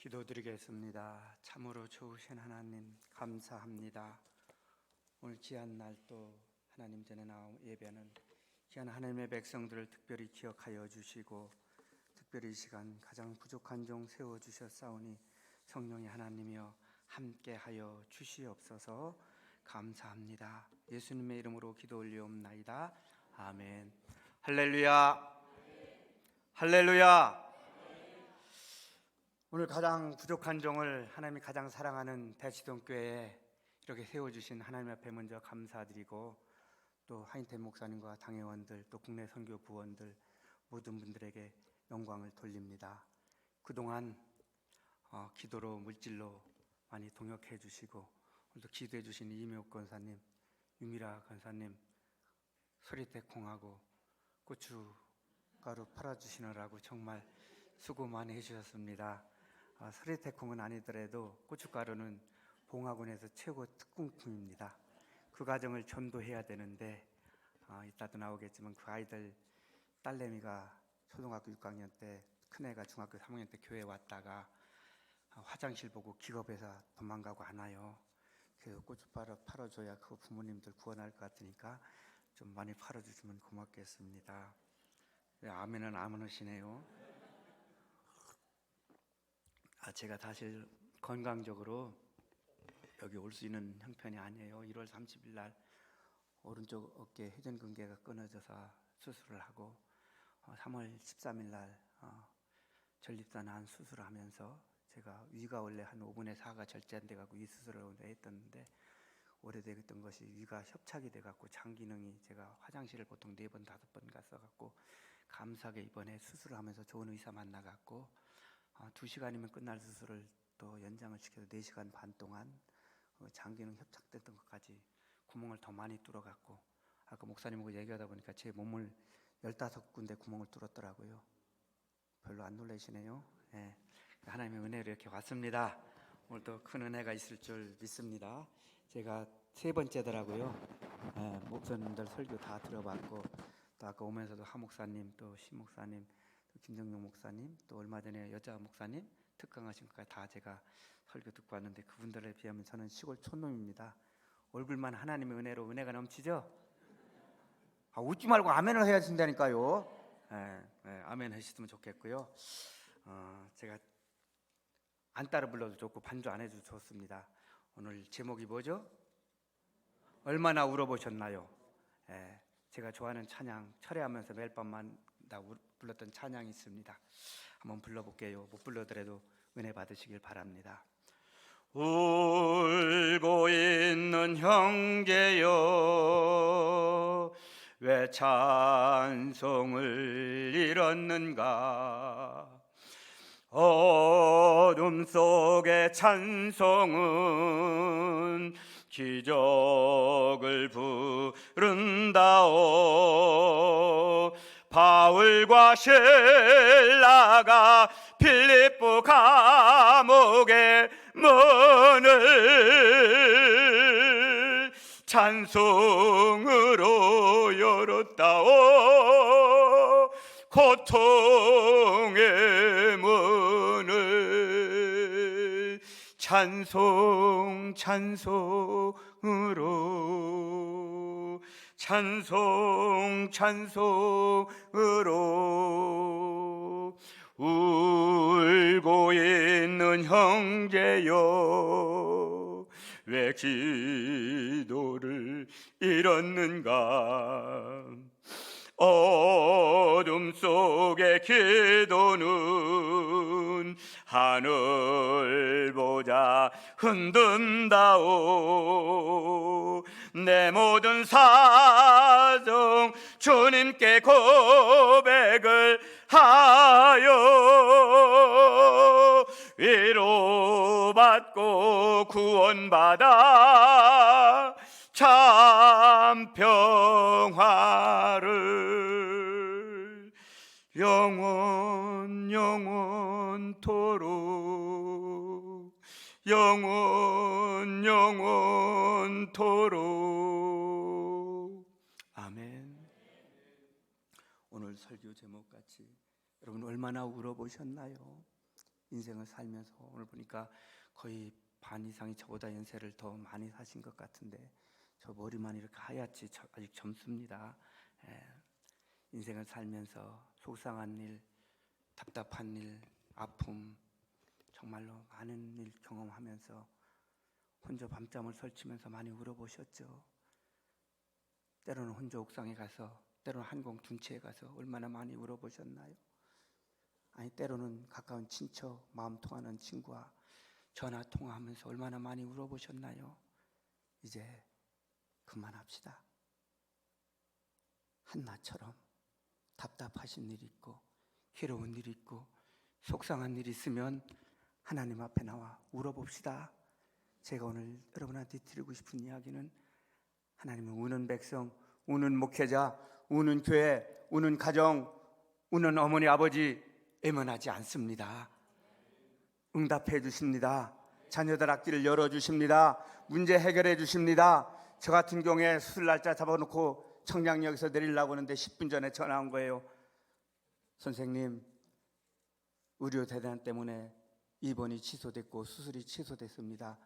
기도드리겠습니다. 참으로 좋으신 하나님 감사합니다. 오늘 귀한 날 또 하나님 전에 나온 예배는 귀한 하나님의 백성들을 특별히 기억하여 주시고 특별히 이 시간 가장 부족한 종 세워주셨사오니 성령의 하나님이여 함께하여 주시옵소서. 감사합니다. 예수님의 이름으로 기도 올리옵나이다. 아멘. 할렐루야. 할렐루야. 오늘 가장 부족한 종을 하나님이 가장 사랑하는 대치동교회에 이렇게 세워주신 하나님 앞에 먼저 감사드리고 또 하인태 목사님과 당회원들 또 국내 선교 부원들 모든 분들에게 영광을 돌립니다. 그동안 기도로 물질로 많이 동역해 주시고 오늘도 기도해 주신 이명옥 권사님, 유미라 권사님, 서리태콩하고 고춧가루 팔아주시느라고 정말 수고 많이 해주셨습니다. 서리태콩은 아니더라도 고춧가루는 봉화군에서 최고 특공품입니다. 그 과정을 전도해야 되는데 이따도 나오겠지만 그 아이들 딸내미가 초등학교 6학년 때 큰애가 중학교 3학년 때 교회에 왔다가 화장실 보고 기겁해서 도망가고 안 와요. 그래서 고춧가루 팔아줘야 그 부모님들 구원할 것 같으니까 좀 많이 팔아주시면 고맙겠습니다. 아멘은 아멘하시네요. 제가 사실 건강적으로 여기 올 수 있는 형편이 아니에요. 1월 30일 날 오른쪽 어깨 회전근개가 끊어져서 수술을 하고 3월 13일 날 전립선암 수술을 하면서 제가 위가 원래 한 5분의 4가 절제돼 갖고 위 수술을 했었는데 오래됐던 것이 위가 협착이 돼 갖고 장 기능이 제가 화장실을 보통 4번 5번 갔어 갖고 감사하게 이번에 수술을 하면서 좋은 의사 만나 갖고 2시간이면 끝날 수술을 또 연장을 시켜서 4시간 반 동안 장기능 협착됐던 것까지 구멍을 더 많이 뚫어갖고 아까 목사님하고 얘기하다 보니까 제 몸을 15군데 구멍을 뚫었더라고요. 별로 안 놀라시네요. 네. 하나님의 은혜로 이렇게 왔습니다. 오늘도 큰 은혜가 있을 줄 믿습니다. 제가 3번째더라고요. 네, 목사님들 설교 다 들어봤고 또 아까 오면서도 하 목사님 또 시 목사님 김정용 목사님 또 얼마 전에 여자 목사님 특강하신 것까지 다 제가 설교 듣고 왔는데 그분들에 비하면 저는 시골 촌놈입니다. 얼굴만 하나님의 은혜로 은혜가 넘치죠? 웃지 말고 아멘을 해야 된다니까요. 아멘 하셨으면 좋겠고요. 제가 안 따라 불러도 좋고 반주 안 해도 좋습니다. 오늘 제목이 뭐죠? 얼마나 울어보셨나요? 제가 좋아하는 찬양 철회하면서 매일 밤만 다 불렀던 찬양이 있습니다. 한번 불러볼게요. 못 불러더라도 은혜 받으시길 바랍니다. 울고 있는 형제여 왜 찬송을 잃었는가. 어둠 속의 찬송은 기적을 부른다오. 바울과 실라가 필리포 감옥의 문을 찬송으로 열었다오. 고통의 문을 찬송으로 찬송으로 울고 있는 형제여 왜 기도를 잃었는가. 어둠 속의 기도는 하늘보다 흔든다오. 내 모든 사정 주님께 고백을 하여 위로받고 구원받아 참 평화를 영원토록 아멘. 오늘 설교 제목같이 여러분 얼마나 울어보셨나요? 인생을 살면서 오늘 보니까 거의 반 이상이 저보다 연세를 더 많이 사신 것 같은데 저 머리만 이렇게 하얗지 아직 젊습니다. 인생을 살면서 속상한 일, 답답한 일, 아픔 정말로 많은 일 경험하면서 혼자 밤잠을 설치면서 많이 울어보셨죠. 때로는 혼자 옥상에 가서, 때로는 한공 둔치에 가서 얼마나 많이 울어보셨나요? 아니 때로는 가까운 친척, 마음 통하는 친구와 전화 통화하면서 얼마나 많이 울어보셨나요? 이제 그만합시다. 한나처럼 답답하신 일이 있고 괴로운 일이 있고 속상한 일이 있으면 하나님 앞에 나와 울어봅시다. 제가 오늘 여러분한테 드리고 싶은 이야기는 하나님은 우는 백성, 우는 목회자, 우는 교회, 우는 가정, 우는 어머니 아버지 애원하지 않습니다. 응답해 주십니다. 자녀들 앞길을 열어주십니다. 문제 해결해 주십니다. 저 같은 경우에 수술 날짜 잡아놓고 청량역에서 내리려고 하는데 10분 전에 전화 온 거예요. 선생님, 의료대란 때문에 입원이 취소됐고 수술이 취소됐습니다.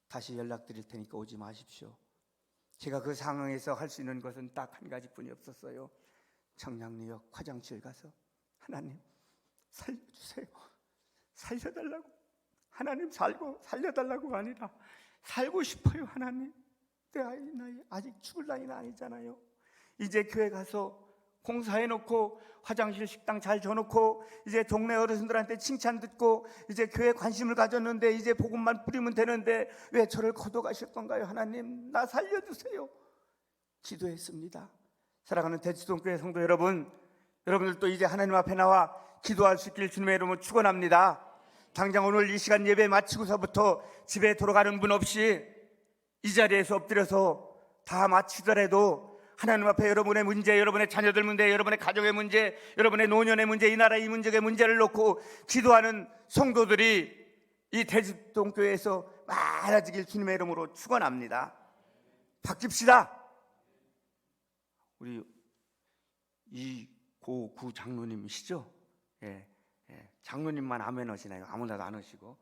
다시 연락드릴 테니까 오지 마십시오. 제가 그 상황에서 할 수 있는 것은 딱 한 가지뿐이 없었어요. 청량리역 화장실 가서 하나님 살려주세요. 살려달라고. 하나님 살려달라고가 아니라 살고 싶어요. 하나님, 내 아이 나이 아직 죽을 나이는 아니잖아요. 이제 교회 가서 공사해놓고 화장실 식당 잘 줘놓고 이제 동네 어르신들한테 칭찬 듣고 이제 교회 관심을 가졌는데 이제 복음만 뿌리면 되는데 왜 저를 거둬가실 건가요? 하나님, 나 살려주세요. 기도했습니다. 사랑하는 대치동교회 성도 여러분, 여러분들도 이제 하나님 앞에 나와 기도할 수 있길 주님의 이름으로 축원합니다. 당장 오늘 이 시간 예배 마치고서부터 집에 돌아가는 분 없이 이 자리에서 엎드려서 다 마치더라도 하나님 앞에 여러분의 문제, 여러분의 자녀들 문제, 여러분의 가족의 문제, 여러분의 노년의 문제, 이 나라 이 문제의 문제를 놓고 기도하는 성도들이 이 대치동교회에서 많아지길 주님의 이름으로 축원합니다. 바뀝시다. 우리 이고구 장로님이시죠? 예, 장로님만 아멘 하시나요? 아무나도 안 하시고.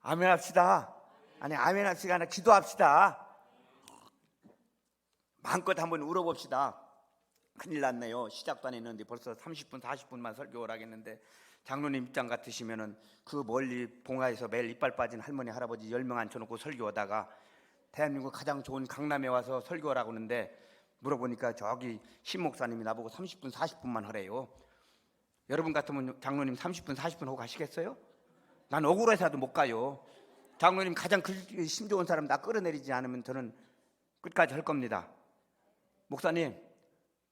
아멘 합시다. 아니 아멘 합시다. 아니라 기도합시다. 마음껏 한번 울어봅시다. 큰일 났네요. 시작도 안 했는데 벌써 30분 40분만 설교를 하겠는데 장로님 입장 같으시면은 그 멀리 봉화에서 매일 이빨 빠진 할머니 할아버지 10명 앉혀놓고 설교하다가 대한민국 가장 좋은 강남에 와서 설교하라고 하는데 물어보니까 저기 신 목사님이 나보고 30분 40분만 하래요. 여러분 같으면 장로님 30분 40분 하고 가시겠어요? 난 억울해서도 못 가요. 장로님 가장 심 좋은 사람 나 끌어내리지 않으면 저는 끝까지 할 겁니다. 목사님,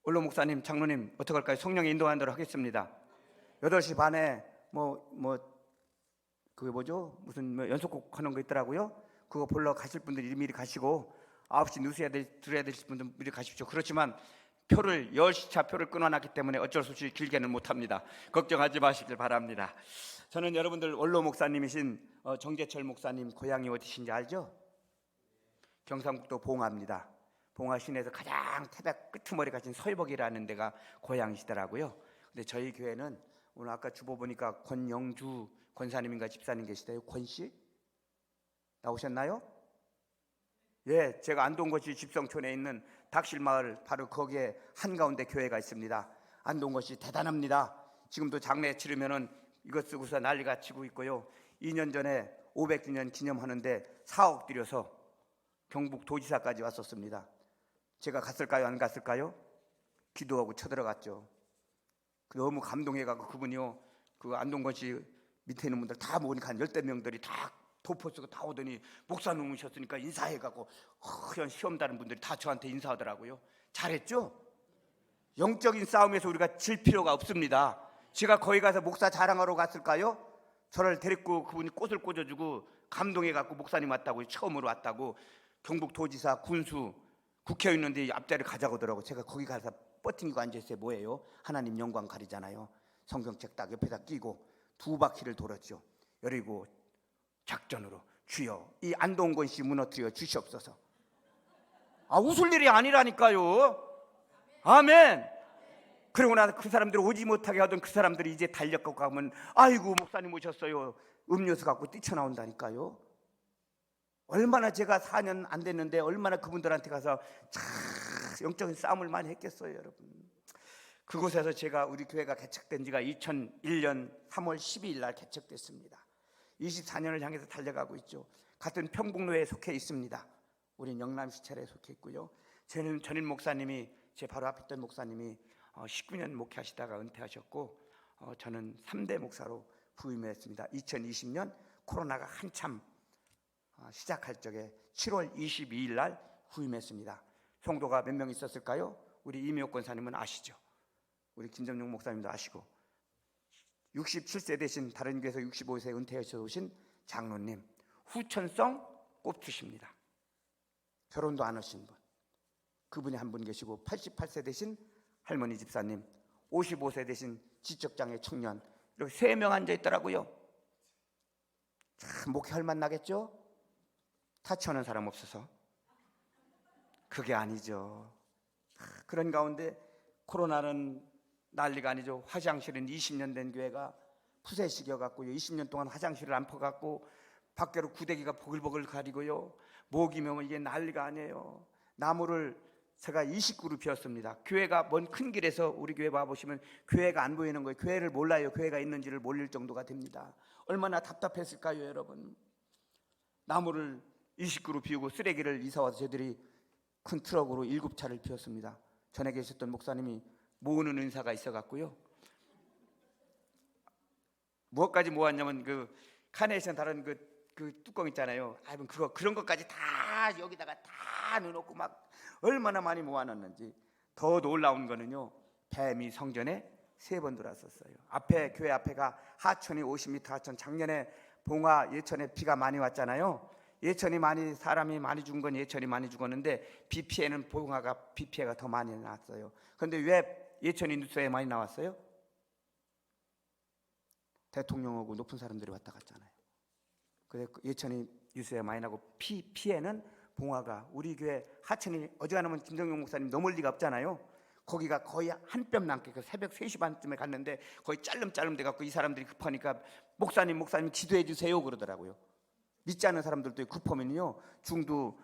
원로 목사님, 장로님 어떻게 할까요? 성령의 인도하는 대로 하겠습니다. 8시 반에 그게 뭐죠? 무슨 연속곡 하는 거 있더라고요. 그거 보러 가실 분들 미리 가시고 9시 뉴스에 들어야 되실 분들 미리 가십시오. 그렇지만 표를 10시차 표를 끊어놨기 때문에 어쩔 수 없이 길게는 못합니다. 걱정하지 마시길 바랍니다. 저는 여러분들 원로 목사님이신 정재철 목사님 고향이 어디신지 알죠? 경상북도 봉화입니다. 봉화 시내에서 가장 태백 끄트머리 가신 서희복이라는 데가 고향이시더라고요. 근데 저희 교회는 오늘 아까 주보 보니까 권영주 권사님인가 집사님 계시대요. 권씨 나오셨나요? 예, 제가 안동거시 집성촌에 있는 닥실마을 바로 거기에 한가운데 교회가 있습니다. 안동거시 대단합니다. 지금도 장례 치르면은 이것 쓰고서 난리가 치고 있고요. 2년 전에 500주년 기념하는데 4억 들여서 경북 도지사까지 왔었습니다. 제가 갔을까요? 안 갔을까요? 기도하고 쳐들어갔죠. 너무 감동해가지고 그분이요, 그 안동거시 밑에 있는 분들 다 모으니까 한 10대 명들이 다 도포 쓰고 다 오더니 목사님 오셨으니까 인사해가고 허연 시험 다른 분들이 다 저한테 인사하더라고요. 잘했죠? 영적인 싸움에서 우리가 질 필요가 없습니다. 제가 거기 가서 목사 자랑하러 갔을까요? 저를 데리고 그분이 꽃을 꽂아주고 감동해갖고 목사님 왔다고, 처음으로 왔다고 경북도지사, 군수, 국회의원인데 앞자리를 가자고 하더라고. 제가 거기 가서 뻗팅기고 앉아있어요. 뭐예요? 하나님 영광 가리잖아요. 성경책 딱 옆에다 끼고 2바퀴를 돌았죠. 그리고 작전으로 주여 이 안동건씨 무너뜨려 주시옵소서. 웃을 일이 아니라니까요. 아멘. 그러고 나서 그 사람들이 오지 못하게 하던 그 사람들이 이제 달려가고 가면 아이고 목사님 오셨어요. 음료수 갖고 뛰쳐나온다니까요. 얼마나 제가 4년 안 됐는데 얼마나 그분들한테 가서 참 영적인 싸움을 많이 했겠어요, 여러분. 그곳에서 제가 우리 교회가 개척된 지가 2001년 3월 12일 날 개척됐습니다. 24년을 향해서 달려가고 있죠. 같은 평북로에 속해 있습니다. 우린 영남시찰에 속해 있고요. 저는 전임 목사님이, 제 바로 앞에 있던 목사님이 19년 목회하시다가 은퇴하셨고, 저는 3대 목사로 부임했습니다. 2020년 코로나가 한참 시작할 적에 7월 22일 날 부임했습니다. 성도가 몇 명 있었을까요? 우리 이미옥 권사님은 아시죠? 우리 김정용 목사님도 아시고, 67세 되신 다른 교회에서 65세 은퇴하셔서 오신 장로님, 후천성 꼽투십니다. 결혼도 안 하신 분, 그분이 한 분 계시고, 88세 되신 할머니 집사님, 55세 되신 지적장애 청년, 이렇게 3명 앉아 있더라고요. 참 목회 할만 나겠죠? 타치하는 사람 없어서. 그게 아니죠. 그런 가운데 코로나는 난리가 아니죠. 화장실은 20년 된 교회가 푸세식여갖고요, 20년 동안 화장실을 안 퍼갖고 밖으로 구데기가 보글보글 가리고요, 모기 명은 이게 난리가 아니에요. 나무를 제가 29그루 비웠습니다. 교회가 먼 큰 길에서 우리 교회 와보시면 교회가 안 보이는 거예요. 교회를 몰라요. 교회가 있는지를 모를 정도가 됩니다. 얼마나 답답했을까요, 여러분? 나무를 29그루 비우고 쓰레기를 이사와서 저희들이 큰 트럭으로 7차를 비웠습니다. 전에 계셨던 목사님이 모으는 은사가 있어갖고요, 무엇까지 모았냐면 그 카네이션 다른 그 뚜껑 있잖아요. 그런 것까지 다 여기다가 다 넣어놓고 막 얼마나 많이 모아놨는지. 더 놀라운 거는요, 뱀이 성전에 3번 들어왔었어요. 앞에 교회 앞에가 하천이 50m 하천. 작년에 봉화 예천에 비가 많이 왔잖아요. 예천이 많이, 사람이 많이 죽은 건 예천이 많이 죽었는데 비 피해는 봉화가 비 피해가 더 많이 났어요. 그런데 왜 예천이 뉴스에 많이 나왔어요? 대통령하고 높은 사람들이 왔다 갔잖아요. 그래서 예천이 뉴스에 많이 나고, 피해는 봉화가, 우리 교회 하천이 어지간하면 김정용 목사님 넘을 리가 없잖아요. 거기가 거의 한 뼘 남게, 그 새벽 3시 반쯤에 갔는데 거의 짤름짤름 돼갖고 이 사람들이 급하니까 목사님 기도해 주세요 그러더라고요. 믿지 않는 사람들도 급하면요, 중도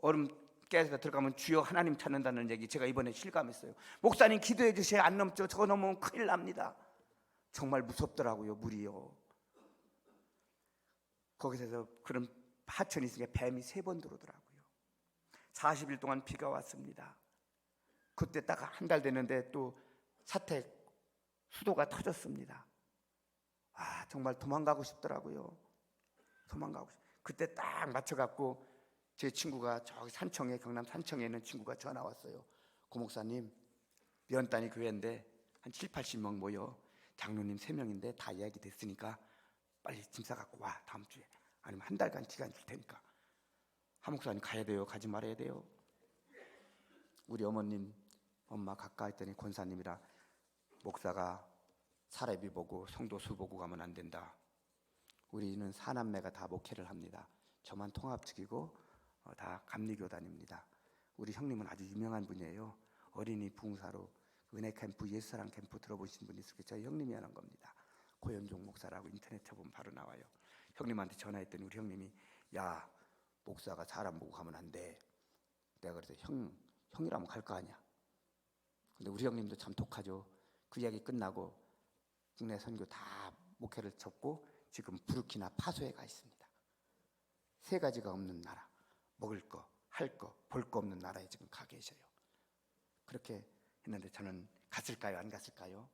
얼음 깨서 들어가면 주여 하나님 찾는다는 얘기 제가 이번에 실감했어요. 목사님 기도해 주세요. 안 넘죠. 저거 넘으면 큰일 납니다. 정말 무섭더라고요, 물이요. 거기서 그런 하천이 있으니까 뱀이 3번 들어오더라고요. 40일 동안 비가 왔습니다. 그때 딱 한 달 됐는데 또 사태 수도가 터졌습니다. 정말 도망가고 싶더라고요. 그때 딱 맞춰갖고 제 친구가 저기 산청에, 경남 산청에 있는 친구가 전화 왔어요. 고 목사님, 면단위 교회인데 한 7, 80명 모여, 장로님 3명인데 다 이야기 됐으니까 빨리 짐 싸갖고 와, 다음 주에. 아니면 한 달간 기간 줄 테니까. 한 목사님 가야 돼요? 가지 말아야 돼요? 우리 어머님, 엄마 가까 했더니 권사님이라, 목사가 사례비 보고 성도 수 보고 가면 안 된다. 우리는 4남매가 다 목회를 합니다. 저만 통합측이고 다 감리교단입니다. 우리 형님은 아주 유명한 분이에요. 어린이 부흥사로 은혜 캠프, 예수사랑 캠프 들어보신 분 있을 거예요. 저희 형님이 하는 겁니다. 고현종 목사라고 인터넷 쳐보면 바로 나와요. 형님한테 전화했더니 우리 형님이, 야, 목사가 사람 보고 가면 안 돼. 내가 그래서 형이라면 갈 거 아니야. 근데 우리 형님도 참 독하죠. 그 이야기 끝나고 국내 선교 다 목회를 접고 지금 부르키나 파소에 가 있습니다. 3가지가 없는 나라, 먹을 거, 할 거, 볼 거 없는 나라에 지금 가 계셔요. 그렇게 했는데 저는 갔을까요? 안 갔을까요?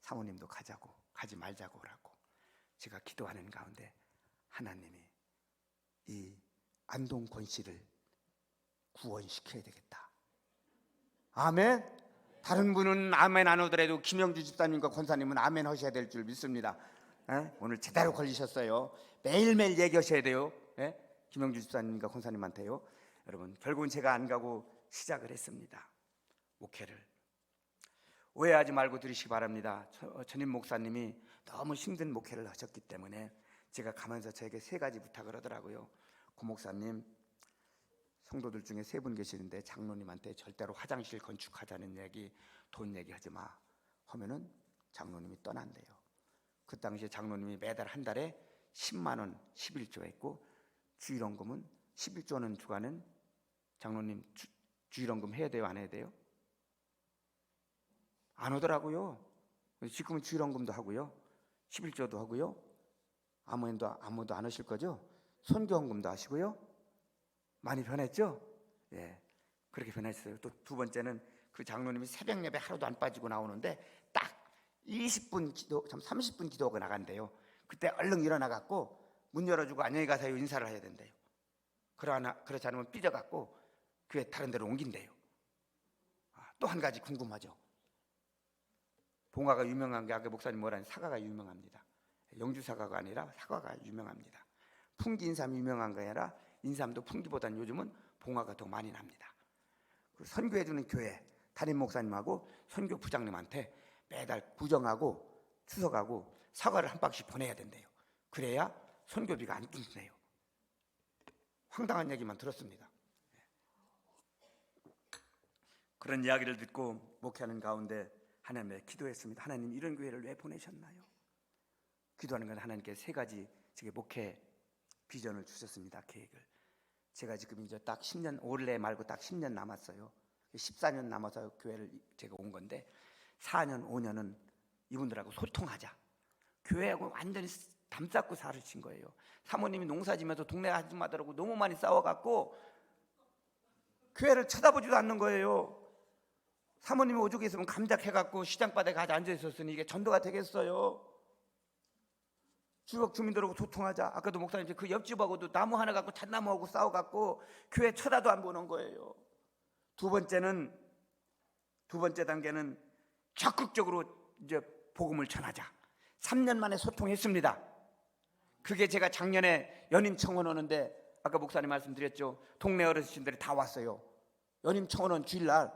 사모님도 가자고, 가지 말자고 라고 제가 기도하는 가운데 하나님이 이 안동권 씨를 구원시켜야 되겠다. 아멘. 다른 분은 아멘 안 하더라도 김영주 집사님과 권사님은 아멘 하셔야 될 줄 믿습니다. 오늘 제대로 걸리셨어요. 매일매일 얘기하셔야 돼요. 김영주 집사님과 권사님한테요. 여러분, 결국은 제가 안 가고 시작을 했습니다. 목회를. 오해하지 말고 들으시기 바랍니다. 전임 목사님이 너무 힘든 목회를 하셨기 때문에 제가 가면서 저에게 3가지 부탁을 하더라고요. 고 목사님, 성도들 중에 3분 계시는데 장로님한테 절대로 화장실 건축하자는 얘기, 돈 얘기하지 마 하면은 장로님이 떠난대요. 그 당시에 장로님이 매달 한 달에 10만 원 11조 했고, 주일원금은 11조는 주간은 장로님 주일원금 해야 돼요, 안 해야 돼요? 안 오더라고요. 지금은 주일원금도 하고요, 11조도 하고요. 아무도 안 하실 거죠? 선교원금도 하시고요. 많이 변했죠? 예, 그렇게 변했어요. 또 두 번째는 그 장로님이 새벽 예배 하루도 안 빠지고 나오는데 딱 20분 기도, 30분 기도가 나간대요. 그때 얼른 일어나갖고 문 열어주고 안녕히 가세요 인사를 해야 된대요. 그렇지 않으면 삐져갖고 교회 다른 데로 옮긴대요. 또 한 가지 궁금하죠? 봉화가 유명한 게 아까 목사님 뭐라니 사과가 유명합니다. 영주 사과가 아니라 사과가 유명합니다. 풍기 인삼이 유명한 게 아니라 인삼도 풍기보다는 요즘은 봉화가 더 많이 납니다. 그 선교해주는 교회 담임 목사님하고 선교 부장님한테 매달 구정하고 추석하고 사과를 한 박씩 보내야 된대요. 그래야 선교비가 안 끊기네요. 황당한 얘기만 들었습니다. 그런 이야기를 듣고 목회하는 가운데 하나님께 기도했습니다. 하나님, 이런 교회를 왜 보내셨나요? 기도하는 건 하나님께 세 가지 제게 목회 비전을 주셨습니다. 계획을. 제가 지금 이제 딱 10년, 올해 말고 딱 10년 남았어요. 14년 남아서 교회를 제가 온 건데 4년, 5년은 이분들하고 소통하자. 교회하고 완전히 담쌓고 살으신 거예요. 사모님이 농사 지면서 동네 아줌마들하고 너무 많이 싸워갖고 교회를 쳐다보지도 않는 거예요. 사모님이 오죽 있으면 감작해갖고 시장바닥에 가서 앉아있었으니 이게 전도가 되겠어요? 지역 주민들하고 소통하자. 아까도 목사님 그 옆집하고도 나무 하나 갖고 잣나무하고 싸워갖고 교회 쳐다도 안 보는 거예요. 두 번째 단계는 적극적으로 이제 복음을 전하자. 3년 만에 소통했습니다. 그게 제가 작년에 연임 청원 오는데 아까 목사님 말씀드렸죠. 동네 어르신들이 다 왔어요. 연임 청원은 주일날.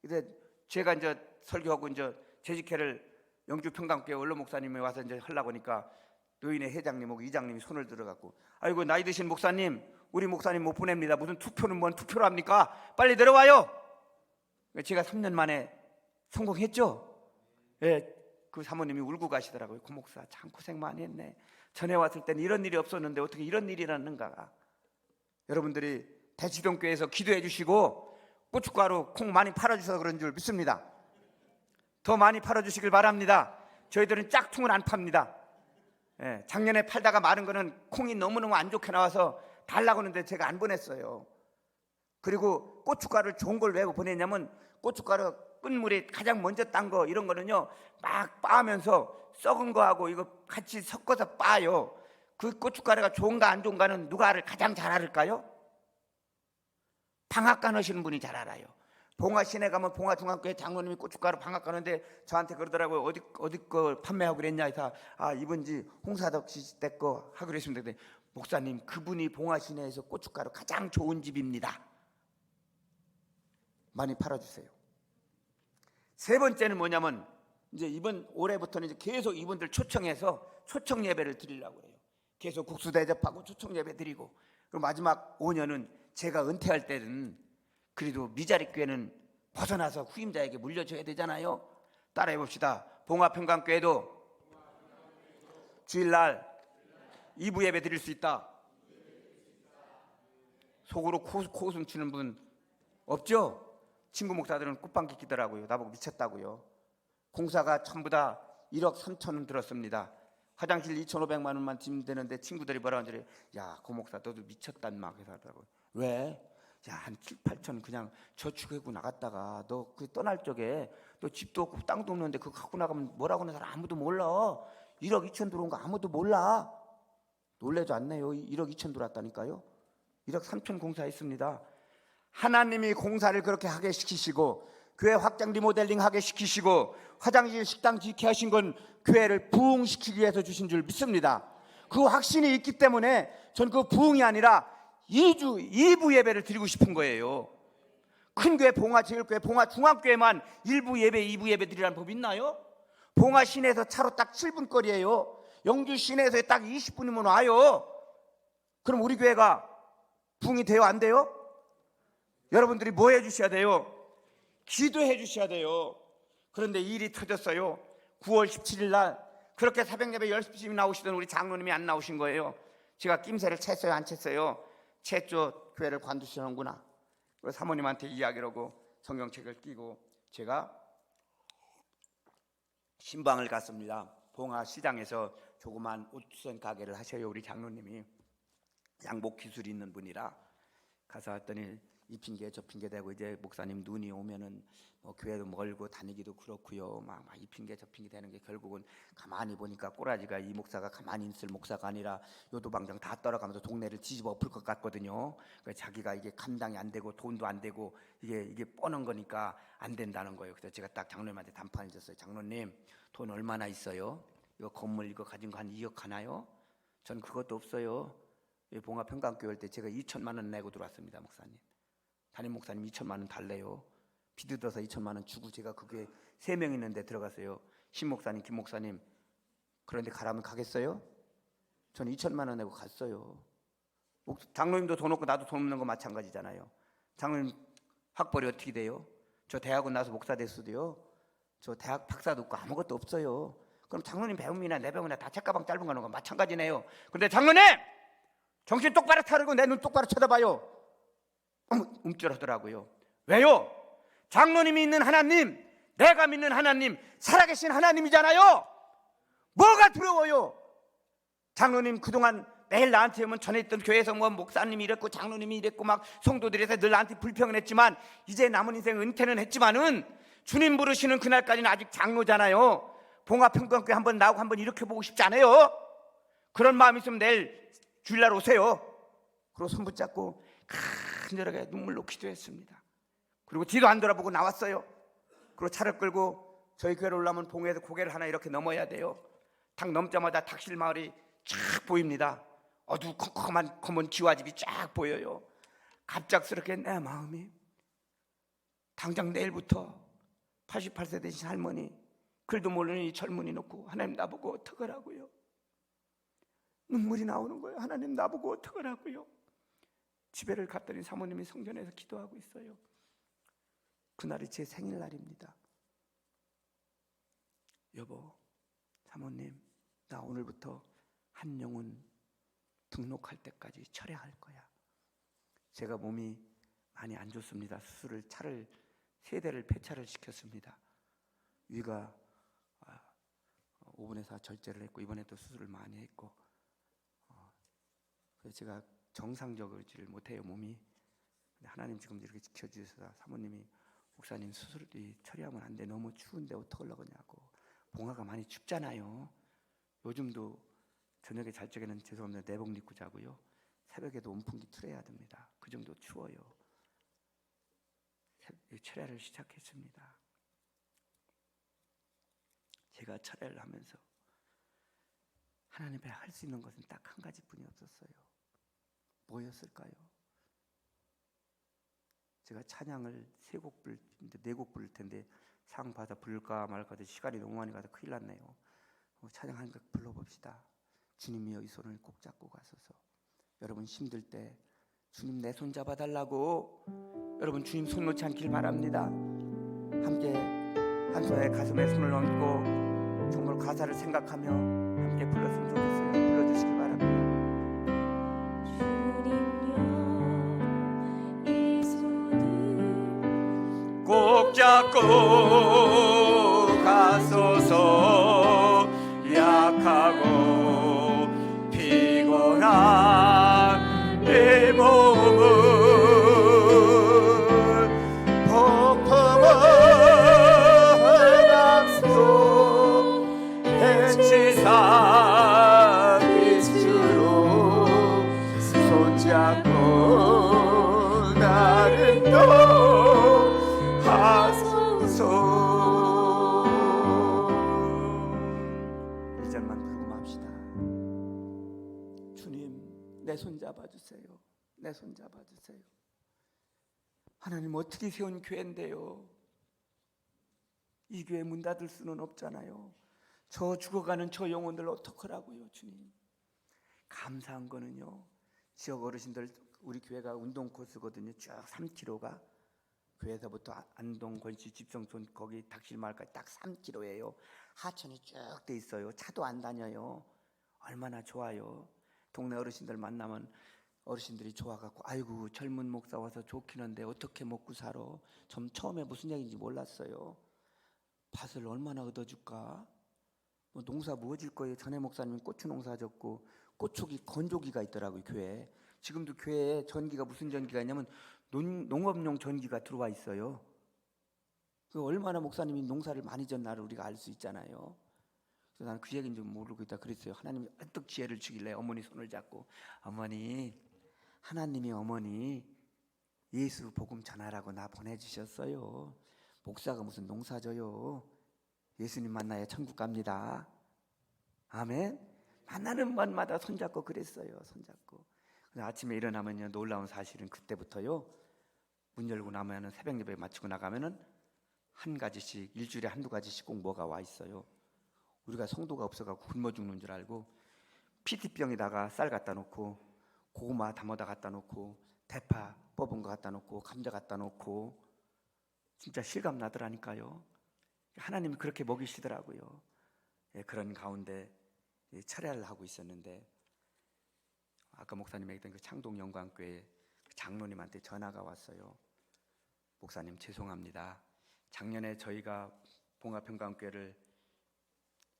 근데 제가 이제 설교하고 이제 재직회를 영주 평강교회 원로 목사님이 와서 이제 하려고 하니까 노인의 회장님하고 이장님이 손을 들어갖고, 아이고 나이 드신 목사님, 우리 목사님 못 보냅니다. 무슨 투표는 뭔 투표를 합니까? 빨리 내려와요. 제가 3년 만에 성공했죠. 예, 그 사모님이 울고 가시더라고요. 고 목사 참 고생 많이 했네. 전에 왔을 때는 이런 일이 없었는데 어떻게 이런 일이 났는가. 여러분들이 대치동교회에서 기도해 주시고 고춧가루 콩 많이 팔아주셔서 그런 줄 믿습니다. 더 많이 팔아주시길 바랍니다. 저희들은 짝퉁을 안 팝니다. 예, 작년에 팔다가 마른 거는 콩이 너무너무 안 좋게 나와서 달라고 하는데 제가 안 보냈어요. 그리고 고춧가루를 좋은 걸 왜 보냈냐면 고춧가루 끈물이 가장 먼저 딴 거 이런 거는요 막 빻으면서 썩은 거하고 이거 같이 섞어서 빻아요. 그 고춧가루가 좋은가 안 좋은가는 누가 가장 잘 알을까요? 방앗간 하시는 분이 잘 알아요. 봉화 시내 가면 봉화 중앙교회 장로님이 고춧가루 방앗 가는데 저한테 그러더라고요. 어디 거 판매하고 그랬냐 해서 이번지 홍사덕 씨 때 거 하고 그랬습니다. 근데 목사님, 그분이 봉화 시내에서 고춧가루 가장 좋은 집입니다. 많이 팔아주세요. 세 번째는 뭐냐면 이제 이번 올해부터는 이제 계속 이분들 초청해서 초청 예배를 드리려고 해요. 계속 국수 대접하고 초청 예배 드리고, 그리고 마지막 5년은 제가 은퇴할 때는 그래도 미자리 교회는 벗어나서 후임자에게 물려줘야 되잖아요. 따라해 봅시다. 봉화평강교회도 주일날 2부 예배 드릴 수 있다. 속으로 코웃음 치는 분 없죠? 친구 목사들은 꽃방귀 끼더라고요. 나보고 미쳤다고요. 공사가 전부 다 1억 3천원 들었습니다. 화장실 2,500만 원만 지면 되는데 친구들이 뭐라고 하는지, 야, 고 목사 너도 미쳤단 막 해서 하더라고요. 왜? 야, 한 7, 8천 그냥 저축하고 나갔다가 너 그 떠날 적에 너 집도 없고 땅도 없는데 그거 갖고 나가면 뭐라고 하는 사람 아무도 몰라. 1억 2천 들어온 거 아무도 몰라. 놀래지 않네요. 1억 2천 들어왔다니까요. 1억 3천 공사했습니다. 하나님이 공사를 그렇게 하게 시키시고 교회 확장 리모델링 하게 시키시고 화장실 식당 짓게 하신 건 교회를 부흥시키기 위해서 주신 줄 믿습니다. 그 확신이 있기 때문에 전 그 부흥이 아니라 2부 예배를 드리고 싶은 거예요. 큰 교회 봉화 제일교회 봉화 중앙교회만 1부 예배 2부 예배 드리라는 법 있나요? 봉화 시내에서 차로 딱 7분 거리예요. 영주 시내에서 딱 20분이면 와요. 그럼 우리 교회가 부흥이 돼요, 안 돼요? 여러분들이 뭐 해주셔야 돼요? 기도해 주셔야 돼요. 그런데 일이 터졌어요. 9월 17일 날 그렇게 새벽 예배 10시쯤 나오시던 우리 장로님이 안 나오신 거예요. 제가 낌새를 챘어요, 안 챘어요? 챘죠. 교회를 관두시는구나. 그래서 사모님한테 이야기를 하고 성경책을 끼고 제가 신방을 갔습니다. 봉화시장에서 조그만 옷선 가게를 하셔요. 우리 장로님이 양복 기술이 있는 분이라. 가서 왔더니 이 핑계 저 핑계 대고, 이제 목사님 눈이 오면은 뭐 교회도 멀고 다니기도 그렇고요, 막 이 핑계 저 핑계 대는 게, 결국은 가만히 보니까 꼬라지가 이 목사가 가만히 있을 목사가 아니라 요도방정 다 떨어가면서 동네를 뒤집어 엎을 것 같거든요. 그러니까 자기가 이게 감당이 안 되고 돈도 안 되고 이게 뻔한 거니까 안 된다는 거예요. 그래서 제가 딱 장로님한테 단판을 줬어요. 장로님, 돈 얼마나 있어요? 이거 건물 이거 가진 거 한 2억 하나요? 전 그것도 없어요. 봉화 평강교회 때 제가 2천만 원 내고 들어왔습니다. 목사님, 담임 목사님 2천만 원 달래요. 비뜯어서 2천만 원 주고 제가 그게 3명 있는데 들어갔어요. 신 목사님, 김 목사님, 그런데 가라면 가겠어요? 저는 2천만 원 내고 갔어요. 장로님도 돈 없고 나도 돈 없는 거 마찬가지잖아요. 장로님 학벌이 어떻게 돼요? 저 대학원 나서 목사 됐어도요, 저 대학 박사도 없고 아무것도 없어요. 그럼 장로님 배움이나 내 배움이나 다 책가방 짧은 거는 거 마찬가지네요. 근데 장로님, 정신 똑바로 차리고 내 눈 똑바로 쳐다봐요. 움찔하더라고요. 왜요? 장로님이 있는 하나님, 내가 믿는 하나님, 살아계신 하나님이잖아요. 뭐가 두려워요? 장로님 그동안 매일 나한테 오면 전에 있던 교회에서 뭐 목사님이 이랬고 장로님이 이랬고 막 성도들에서 늘 나한테 불평을 했지만, 이제 남은 인생 은퇴는 했지만은 주님 부르시는 그날까지는 아직 장로잖아요. 봉화평강교회 한번 나오고 한번 이렇게 보고 싶지 않아요? 그런 마음 있으면 내일 주일날 오세요. 그리고 손 붙잡고 간절하게 눈물로 기도했습니다. 그리고 뒤도 안 돌아보고 나왔어요. 그리고 차를 끌고 저희 교회로 올라오면 봉에서 고개를 하나 이렇게 넘어야 돼요. 딱 넘자마자 탁실 마을이 쫙 보입니다. 어두컴컴한 검은 기와집이 쫙 보여요. 갑작스럽게 내 마음이, 당장 내일부터 88세 되신 할머니, 글도 모르는 이 젊은이 놓고 하나님 나보고 어떡하라고요? 눈물이 나오는 거예요. 하나님 나보고 어떡하라고요? 집에를 갔더니 사모님이 성전에서 기도하고 있어요. 그날이 제 생일날입니다. 여보, 사모님, 나 오늘부터 한영훈 등록할 때까지 철회할 거야. 제가 몸이 많이 안 좋습니다. 수술을 차를 3대를 폐차를 시켰습니다. 위가 5분의 4 절제를 했고 이번에 또 수술을 많이 했고, 그래서 제가 정상적이지를 못해요, 몸이. 근데 하나님 지금 이렇게 지켜주셔서 사모님이, 목사님 수술이 처리하면 안 돼, 너무 추운데 어떡하려고 하냐고. 봉화가 많이 춥잖아요. 요즘도 저녁에 잘 적에는 죄송합니다, 내복 입고 자고요. 새벽에도 온풍기 틀어야 됩니다. 그 정도 추워요. 철야를 시작했습니다. 제가 철야를 하면서 하나님 앞에 할 수 있는 것은 딱 한 가지뿐이 없었어요. 뭐였을까요? 제가 찬양을 3곡 부를, 4곡 부를 텐데 상 받아 부를까 말까 해서 시간이 너무 많이 가서 큰일 났네요. 찬양 한 곡 불러봅시다. 주님이여 이 손을 꼭 잡고 가소서. 여러분 힘들 때 주님 내 손 잡아달라고, 여러분 주님 손 놓지 않길 바랍니다. 함께 한 손에 가슴에 손을 얹고 정말 가사를 생각하며 함께 불렀으면 좋겠어요. 불러주시길 바랍니다. 주님여 이 손을 꼭 잡고 가소서. 약하고 피곤한 내 몸을 해치사 빛으로 손잡고 나를 인도하소서. 1절만 부르고 맙시다. 주님 내 손 잡아주세요. 내 손 잡아주세요. 하나님 어떻게 세운 교회인데요, 이 교회 문 닫을 수는 없잖아요. 저 죽어가는 저 영혼들 어떡하라고요. 주님, 감사한 거는요, 지역 어르신들, 우리 교회가 운동 코스거든요. 쭉 3km가 교회에서부터 안동, 권시, 집성촌 거기 닥실마을까지 딱 3km예요. 하천이 쭉 돼 있어요. 차도 안 다녀요. 얼마나 좋아요. 동네 어르신들 만나면 어르신들이 좋아갖고 아이고 젊은 목사 와서 좋기는데 어떻게 먹고 살아? 좀 처음에 무슨 얘기인지 몰랐어요. 밭을 얼마나 얻어줄까? 뭐 농사 뭐 질 거예요? 전에 목사님 고추 농사 졌고 고추기 건조기가 있더라고요 교회에. 지금도 교회에 전기가 무슨 전기가 있냐면 농업용 전기가 들어와 있어요. 그 얼마나 목사님이 농사를 많이 졌나를 우리가 알 수 있잖아요. 그래서 나는 그 얘기인 줄 모르고 있다 그랬어요. 하나님이 언뜻 지혜를 주길래 어머니 손을 잡고 어머니 하나님이 어머니 예수 복음 전하라고 나 보내주셨어요. 목사가 무슨 농사 져요. 예수님 만나야 천국 갑니다. 아멘. 만나는 번마다 손잡고 그랬어요. 손잡고. 아침에 일어나면요 놀라운 사실은 그때부터요 문 열고 나면은 새벽 예배 마치고 나가면은 한 가지씩 일주일에 한두 가지씩 꼭 뭐가 와 있어요. 우리가 성도가 없어가지고 굶어 죽는 줄 알고 PT병에다가 쌀 갖다 놓고 고구마 담아다 갖다 놓고 대파 뽑은 거 갖다 놓고 감자 갖다 놓고 진짜 실감 나더라니까요. 하나님이 그렇게 먹이시더라고요. 예, 그런 가운데 철야를 하고 있었는데 아까 목사님 얘기했던 그 창동 영광교회 장로님한테 전화가 왔어요. 목사님 죄송합니다. 작년에 저희가 봉합평강교회를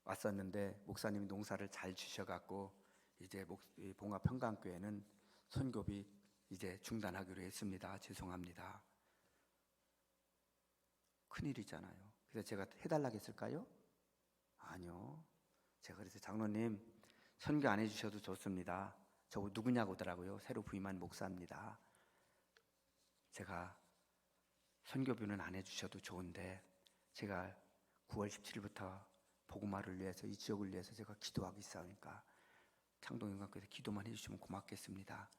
왔었는데 목사님이 농사를 잘 주셔갖고 이제 봉합평강교회는 선교비 이제 중단하기로 했습니다. 죄송합니다. 큰일이잖아요. 그래서 제가 해달라고 했을까요? 아니요. 제가 그래서 장로님 선교 안 해주셔도 좋습니다. 저거 누구냐고 하더라고요. 새로 부임한 목사입니다. 제가 선교비는 안 해주셔도 좋은데 제가 9월 17일부터 복음화를 위해서 이 지역을 위해서 제가 기도하고 있으니까 창동영광교회에서 기도만 해주시면 고맙겠습니다.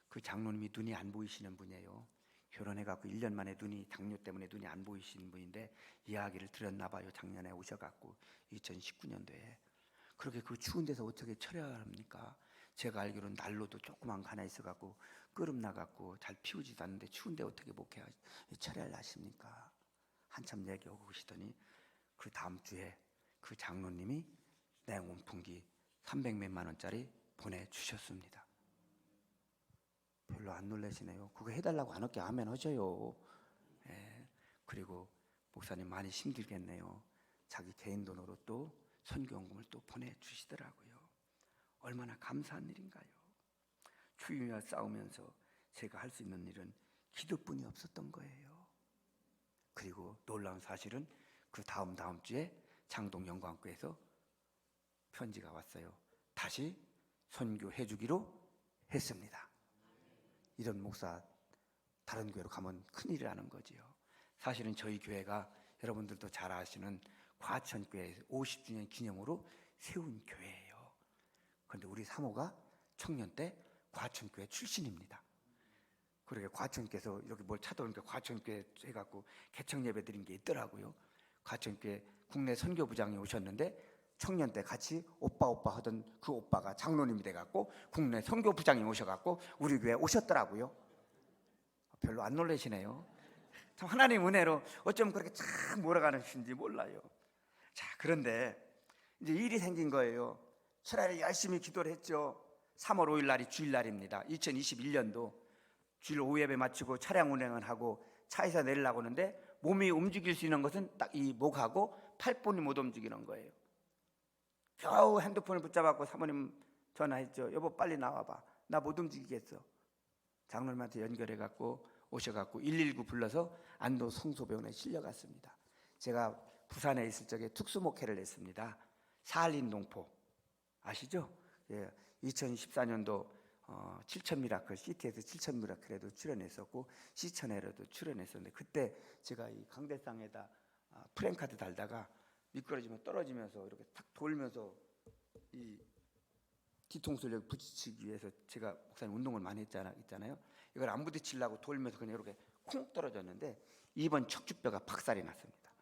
그 장로님이 눈이 안 보이시는 분이에요. 결혼해갖고 1년 만에 당뇨 때문에 눈이 안 보이시는 분인데 이야기를 들었나 봐요. 작년에 오셔갖고 2019년도에. 그렇게 그 추운 데서 어떻게 철야합니까? 제가 알기로는 난로도 조그만 거 하나 있어갖고 끓음 나갖고 잘 피우지도 않는데 추운데 어떻게 철야를 하십니까? 한참 얘기하고 계시더니 그 다음 주에 그 장로님이 냉온풍기 300몇만 원짜리 보내주셨습니다. 별로 안 놀라시네요. 그거 해달라고 안 할게 아멘 하셔요. 예. 그리고 목사님 많이 힘들겠네요. 자기 개인 돈으로 또 선교원금을 또 보내주시더라고요. 얼마나 감사한 일인가요? 추위와 싸우면서 제가 할 수 있는 일은 기도뿐이 없었던 거예요. 그리고 놀라운 사실은 그 다음 주에 창동 영광교회에서 편지가 왔어요. 다시 선교해 주기로 했습니다. 이런 목사 다른 교회로 가면 큰일이 나는 거지요. 사실은 저희 교회가 여러분들도 잘 아시는 과천교회 50주년 기념으로 세운 교회예요. 그런데 우리 사모가 청년 때 과천교회 출신입니다. 그러게 과천교회에서 이렇게 뭘 찾아오니까 과천교회 해갖고 개청 예배 드린 게 있더라고요. 과천교회 국내 선교부장이 오셨는데 청년 때 같이 오빠 하던 그 오빠가 장로님이 돼갖고 국내 선교부장이 오셔갖고 우리 교회에 오셨더라고요. 별로 안 놀라시네요. 참 하나님 은혜로 어쩜 그렇게 참 몰아가는지 몰라요. 자, 그런데 이제 일이 생긴 거예요. 철야를 열심히 기도를 했죠. 3월 5일 날이 주일날입니다. 2021년도 주일 오후 예배 마치고 차량 운행을 하고 차에서 내리려고 하는데 몸이 움직일 수 있는 것은 딱 이 목하고 팔분이 못 움직이는 거예요. 겨우 핸드폰을 붙잡았고 사모님 전화했죠. 여보 빨리 나와봐. 나 못 움직이겠어. 장로님한테 연결해갖고 오셔갖고 119 불러서 안도 성소병원에 실려갔습니다. 제가 부산에 있을 적에 특수목회를 했습니다. 사할린동포 아시죠? 예, 2014년도 7천미라클 CT에서 7천미라클에도 출연했었고 시천에도 출연했었는데 그때 제가 이 강대상에다 프랭카드 달다가 미끄러지면 떨어지면서 이렇게 탁 돌면서 이 뒤통수를 여기 부딪히기 위해서 제가 목사님 운동을 많이 있잖아요. 이걸 안 부딪히려고 돌면서 그냥 이렇게 콩 떨어졌는데 2번 척추뼈가 박살이 났습니다.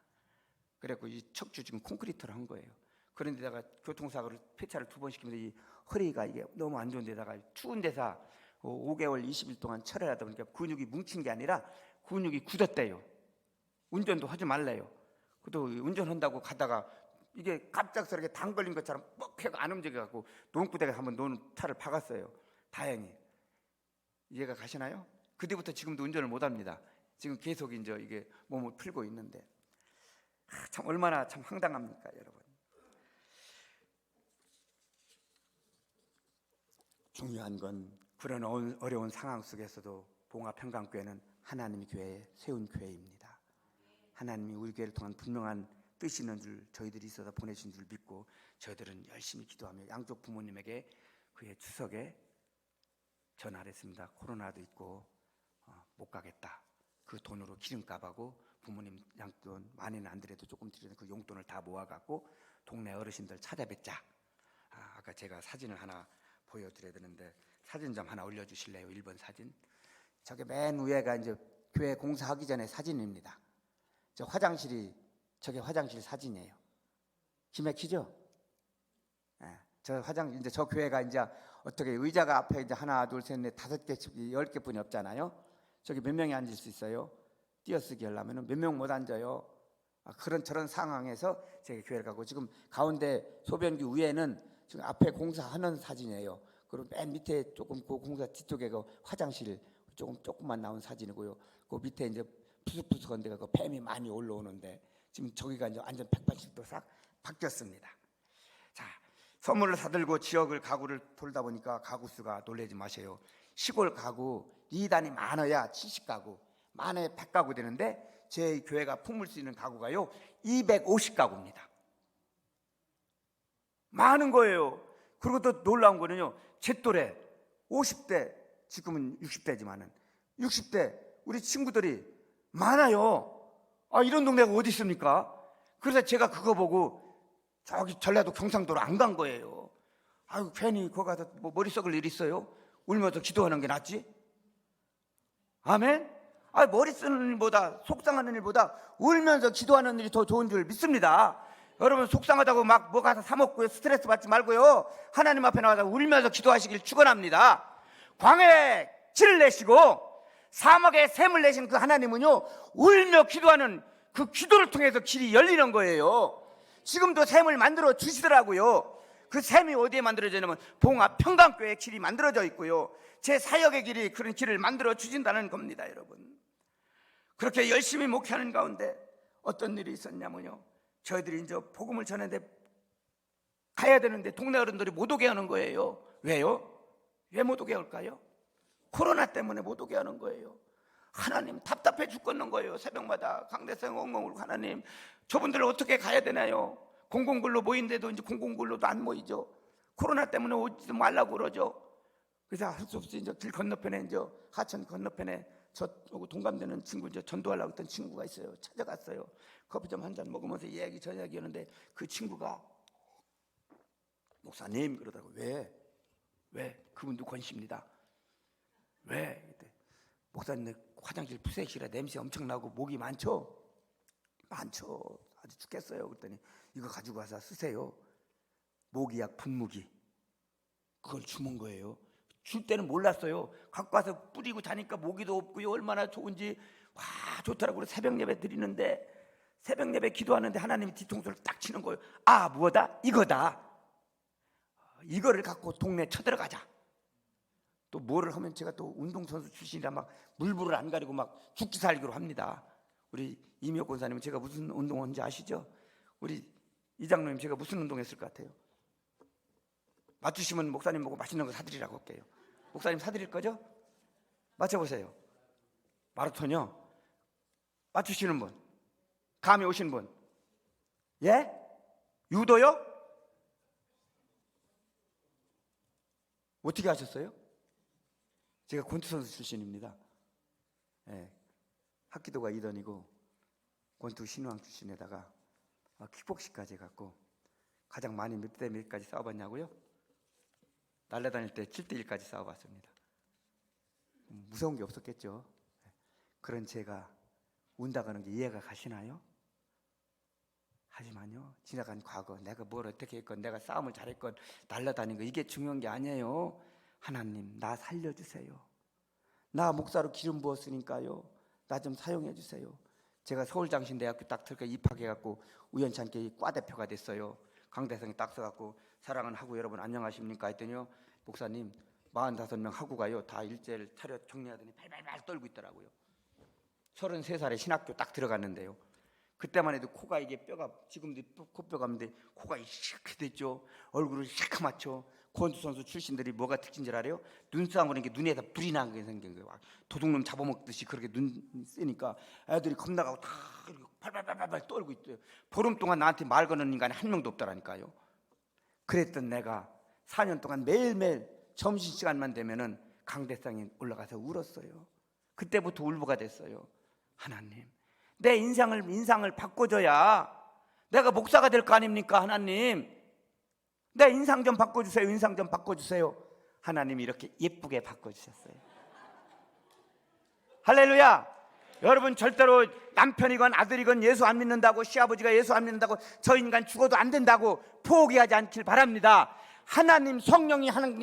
그래갖고 이 척추 지금 콘크리트를 한 거예요. 그런데다가 교통사고를 폐차를 2번 시키면서 이 허리가 이게 너무 안 좋은 데다가 추운 데서 5개월 20일 동안 철회하다 보니까 근육이 뭉친 게 아니라 근육이 굳었대요. 운전도 하지 말래요. 그래도 운전한다고 가다가 이게 갑작스럽게 당 걸린 것처럼 뻑해가 안 움직여갖고 논구대가 한번 논 차를 박았어요. 다행히. 이해가 가시나요? 그 뒤부터 지금도 운전을 못합니다. 지금 계속 이제 이게 몸을 풀고 있는데 참 얼마나 참 황당합니까, 여러분. 중요한 건 그런 어려운 상황 속에서도 봉화평강교회는 하나님의 교회에 세운 교회입니다. 하나님이 우리 교회를 통한 분명한 뜻이 있는 줄, 저희들이 있어서 보내신 줄 믿고 저희들은 열심히 기도하며 양쪽 부모님에게 그의 추석에 전화를 했습니다. 코로나도 있고 못 가겠다. 그 돈으로 기름값하고 부모님 양돈 많이는 안 드려도 조금 드리는 그 용돈을 다 모아갖고 동네 어르신들 찾아뵙자. 아까 제가 사진을 하나 보여드려야 되는데 사진 좀 하나 올려주실래요? 1번 사진. 저게 맨 위에가 이제 교회 공사하기 전에 사진입니다. 저 화장실이 저게 화장실 사진이에요. 기맥히죠? 네. 이제 저 교회가 이제 어떻게 의자가 앞에 이제 하나, 둘, 셋, 넷, 5개, 10개뿐이 없잖아요. 저기 몇 명이 앉을 수 있어요? 띄어쓰기 하려면 몇 명 못 앉아요. 그런 저런 상황에서 제가 교회를 가고 지금 가운데 소변기 위에는 지금 앞에 공사하는 사진이에요. 그리고 맨 밑에 조금 그 공사 뒤쪽에 그 화장실 조금만 나온 사진이고요. 그 밑에 이제 푸석푸석한 데가 그 뱀이 많이 올라오는데 지금 저기가 이제 완전 180도 싹 바뀌었습니다. 자, 선물을 사들고 지역을 가구를 돌다 보니까 가구 수가 놀라지 마세요. 시골 가구 2단이 많아야 70가구, 많아야 100가구 되는데 제 교회가 품을 수 있는 가구가요 250가구입니다. 많은 거예요. 그리고 또 놀라운 거는요, 제 또래 50대, 지금은 60대지만은 60대 우리 친구들이 많아요. 이런 동네가 어디 있습니까? 그래서 제가 그거 보고 저기 전라도 경상도로 안 간 거예요. 괜히 거기 가서 뭐 머리 썩을 일 있어요? 울면서 기도하는 게 낫지? 아멘? 머리 쓰는 일보다, 속상하는 일보다 울면서 기도하는 일이 더 좋은 줄 믿습니다. 여러분, 속상하다고 막 뭐 가서 사 먹고요, 스트레스 받지 말고요, 하나님 앞에 나와서 울면서 기도하시길 축원합니다. 광야에 질을 내시고 사막에 샘을 내신 그 하나님은요, 울며 기도하는 그 기도를 통해서 길이 열리는 거예요. 지금도 샘을 만들어 주시더라고요. 그 샘이 어디에 만들어지냐면 봉화평강교회 길이 만들어져 있고요, 제 사역의 길이 그런 길을 만들어 주신다는 겁니다. 여러분, 그렇게 열심히 목회하는 가운데 어떤 일이 있었냐면요, 저희들이 이제 복음을 전하는데 가야 되는데 동네 어른들이 못 오게 하는 거예요. 왜요? 왜 못 오게 할까요? 코로나 때문에 못 오게 하는 거예요. 하나님, 답답해 죽겠는 거예요. 새벽마다 강대상 엉엉 울고, 하나님, 저분들 어떻게 가야 되나요? 공공근로 모인데도 이제 공공근로도 안 모이죠. 코로나 때문에 오지 말라고 그러죠. 그래서 할 수 없이 이제 길 건너편에, 이제 하천 건너편에 저하고 동감되는 친구, 이제 전도하려고 했던 친구가 있어요. 찾아갔어요. 커피 좀 한 잔 먹으면서 이야기 저 이야기 하는데 그 친구가 목사님 그러더라고. 왜? 그분도 권씨입니다. 왜? 목사님 화장실 푸세시라 냄새 엄청 나고 목이 많죠? 많죠. 아주 죽겠어요. 그랬더니 이거 가지고 와서 쓰세요. 모기약 분무기. 그걸 주문 거예요. 줄 때는 몰랐어요. 갖고 와서 뿌리고 자니까 모기도 없고요, 얼마나 좋은지. 와, 좋더라고요. 그래서 새벽 예배 드리는데, 새벽 예배 기도하는데 하나님이 뒤통수를 딱 치는 거예요. 뭐다? 이거다. 이거를 갖고 동네 쳐들어가자. 또 뭐를 하면 제가 또 운동선수 출신이라 막 물불을 안 가리고 막 죽기 살기로 합니다. 우리 이미혁 권사님은 제가 무슨 운동하는지 아시죠? 우리 이장로님 제가 무슨 운동했을 것 같아요? 맞추시면 목사님 보고 맛있는 거 사드리라고 할게요. 목사님 사드릴 거죠? 맞춰보세요. 마라톤이요? 맞추시는 분? 감이 오신 분? 예? 유도요? 어떻게 하셨어요? 제가 권투선수 출신입니다. 예, 합기도가 2단이고 권투 신왕 출신에다가 킥복식까지 해갖고 가장 많이 몇 대 몇까지 싸워봤냐고요? 날아다닐 때 7대1까지 싸워봤습니다. 무서운 게 없었겠죠. 그런 제가 운다가는 게 이해가 가시나요? 하지만요, 지나간 과거, 내가 뭘 어떻게 했건, 내가 싸움을 잘했건, 날아다닌 거, 이게 중요한 게 아니에요. 하나님, 나 살려주세요. 나 목사로 기름 부었으니까요, 나 좀 사용해 주세요. 제가 서울장신대학교 딱 들어가 입학해갖고 우연찮게 과대표가 됐어요. 강대상에 딱 써갖고 사랑은 하고 여러분 안녕하십니까 했더니요, 목사님 45명 하고 가요. 다 일제를 차려 정리하더니 발발발 떨고 있더라고요. 33살에 신학교 딱 들어갔는데요. 그때만 해도 코가 이게 뼈가 지금도 코뼈가 없는데 코가 이렇게 됐죠. 얼굴을 시커멓죠. 권투 선수 출신들이 뭐가 특징인 줄 알아요? 눈싸움을 하는 게 눈에다 불이 나는 게 생긴 거예요. 도둑놈 잡아먹듯이 그렇게 눈 쓰니까 애들이 겁나가고 다 이렇게 발발발발 떨고 있대요. 보름 동안 나한테 말 거는 인간이 한 명도 없더라니까요. 그랬던 내가 4년 동안 매일매일 점심시간만 되면은 강대상에 올라가서 울었어요. 그때부터 울보가 됐어요. 하나님, 내 인상을 바꿔줘야 내가 목사가 될 거 아닙니까? 하나님, 내 인상 좀 바꿔주세요. 인상 좀 바꿔주세요. 하나님이 이렇게 예쁘게 바꿔주셨어요. 할렐루야. 여러분, 절대로 남편이건 아들이건 예수 안 믿는다고, 시아버지가 예수 안 믿는다고 저 인간 죽어도 안 된다고 포기하지 않길 바랍니다. 하나님이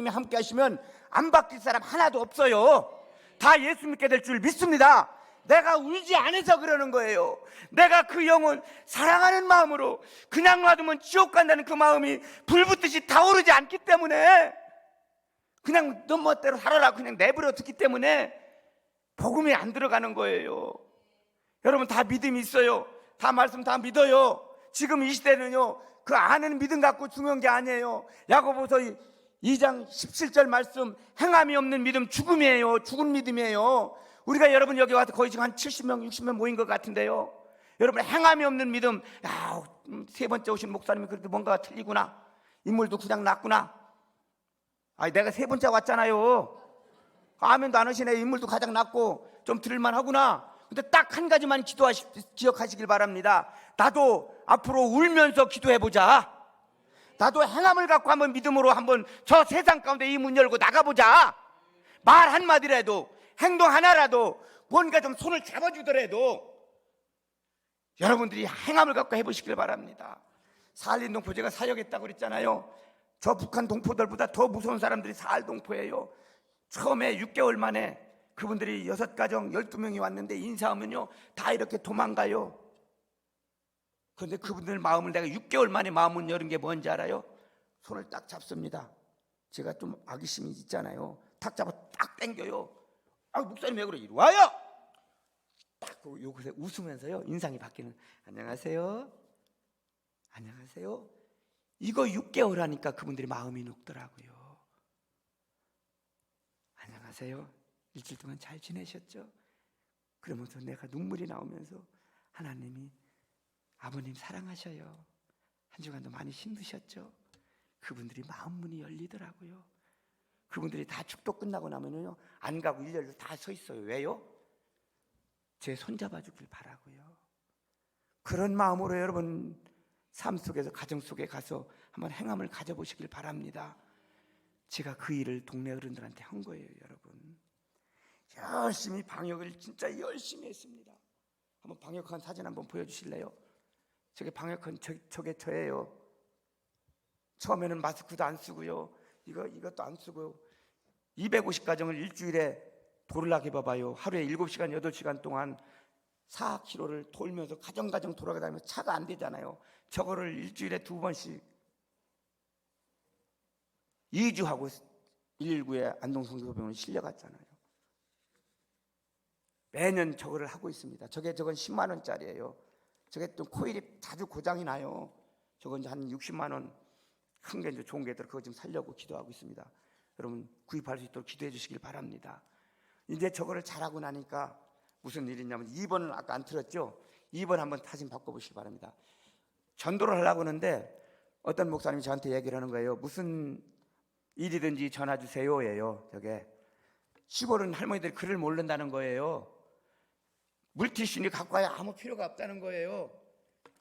함께 하시면 안 바뀔 사람 하나도 없어요. 다 예수 믿게 될 줄 믿습니다. 내가 울지 않아서 그러는 거예요. 내가 그 영혼 사랑하는 마음으로 그냥 놔두면 지옥 간다는 그 마음이 불붙듯이 타오르지 않기 때문에, 그냥 너 멋대로 살아라 그냥 내버려 두기 때문에 복음이 안 들어가는 거예요. 여러분, 다 믿음이 있어요. 다 말씀 다 믿어요. 지금 이 시대는요, 그 아는 믿음 갖고 중요한 게 아니에요. 야고보서 2장 17절 말씀, 행함이 없는 믿음 죽음이에요. 죽은 믿음이에요. 우리가 여러분 여기 와서 거의 지금 한 70명 60명 모인 것 같은데요, 여러분 행함이 없는 믿음, 야, 세 번째 오신 목사님이 그래도 뭔가가 틀리구나, 인물도 그냥 낫구나. 아니, 내가 세 번째 왔잖아요. 아멘도 안 하시네. 인물도 가장 낫고 좀 들을만 하구나. 근데 딱 한 가지만 기억하시길 바랍니다. 나도 앞으로 울면서 기도해보자. 나도 행함을 갖고 한번 믿음으로 한번 저 세상 가운데 이 문 열고 나가보자. 말 한마디라도, 행동 하나라도, 뭔가 좀 손을 잡아주더라도 여러분들이 행함을 갖고 해보시길 바랍니다. 사할린 동포, 제가 사역했다고 그랬잖아요. 저 북한 동포들보다 더 무서운 사람들이 사할 동포예요. 처음에 6개월 만에 그분들이 6가정 12명이 왔는데 인사하면요 다 이렇게 도망가요. 그런데 그분들 마음을 내가 6개월 만에 마음을 여는 게 뭔지 알아요? 손을 딱 잡습니다. 제가 좀 아기심이 있잖아요. 탁 잡아 딱 당겨요. 아, 목사님 왜 그래? 이리 와요. 딱 요것에 웃으면서요 인상이 바뀌는, 안녕하세요, 안녕하세요. 이거 6개월 하니까 그분들이 마음이 녹더라고요. 안녕하세요, 일주일 동안 잘 지내셨죠? 그러면서 내가 눈물이 나오면서, 하나님이 아버님 사랑하셔요. 한 주간도 많이 힘드셨죠? 그분들이 마음문이 열리더라고요. 그분들이 다 축도 끝나고 나면요 안 가고 일렬로 다 서 있어요. 왜요? 제 손잡아 주길 바라고요. 그런 마음으로 여러분 삶 속에서, 가정 속에 가서 한번 행함을 가져보시길 바랍니다. 제가 그 일을 동네 어른들한테 한 거예요. 여러분, 열심히 방역을 진짜 열심히 했습니다. 한번 방역한 사진 한번 보여주실래요? 저게 방역한 저게 저예요. 처음에는 마스크도 안 쓰고요, 이것도 안 쓰고요. 250가정을 일주일에 돌으려고 해봐봐요. 하루에 7시간 8시간 동안 4km를 돌면서 가정 돌아다니면서 차가 안 되잖아요. 저거를 일주일에 2번씩 2주하고 119에 안동성교병원에 실려갔잖아요. 매년 저거를 하고 있습니다. 저건 10만 원짜리예요. 저게 또 코일이 자주 고장이 나요. 저건 이제 한 60만 원, 큰 게 이제 좋은 게 들어, 그거 좀 살려고 기도하고 있습니다. 여러분 구입할 수 있도록 기도해 주시길 바랍니다. 이제 저거를 잘하고 나니까 무슨 일이 있냐면, 2번을 아까 안 틀었죠? 2번 한번 다시 바꿔보시기 바랍니다. 전도를 하려고 하는데 어떤 목사님이 저한테 얘기를 하는 거예요. 무슨 일이든지 전화 주세요예요. 저게 시골은 할머니들이 글을 모른다는 거예요. 물티슈니 갖고 와야 아무 필요가 없다는 거예요.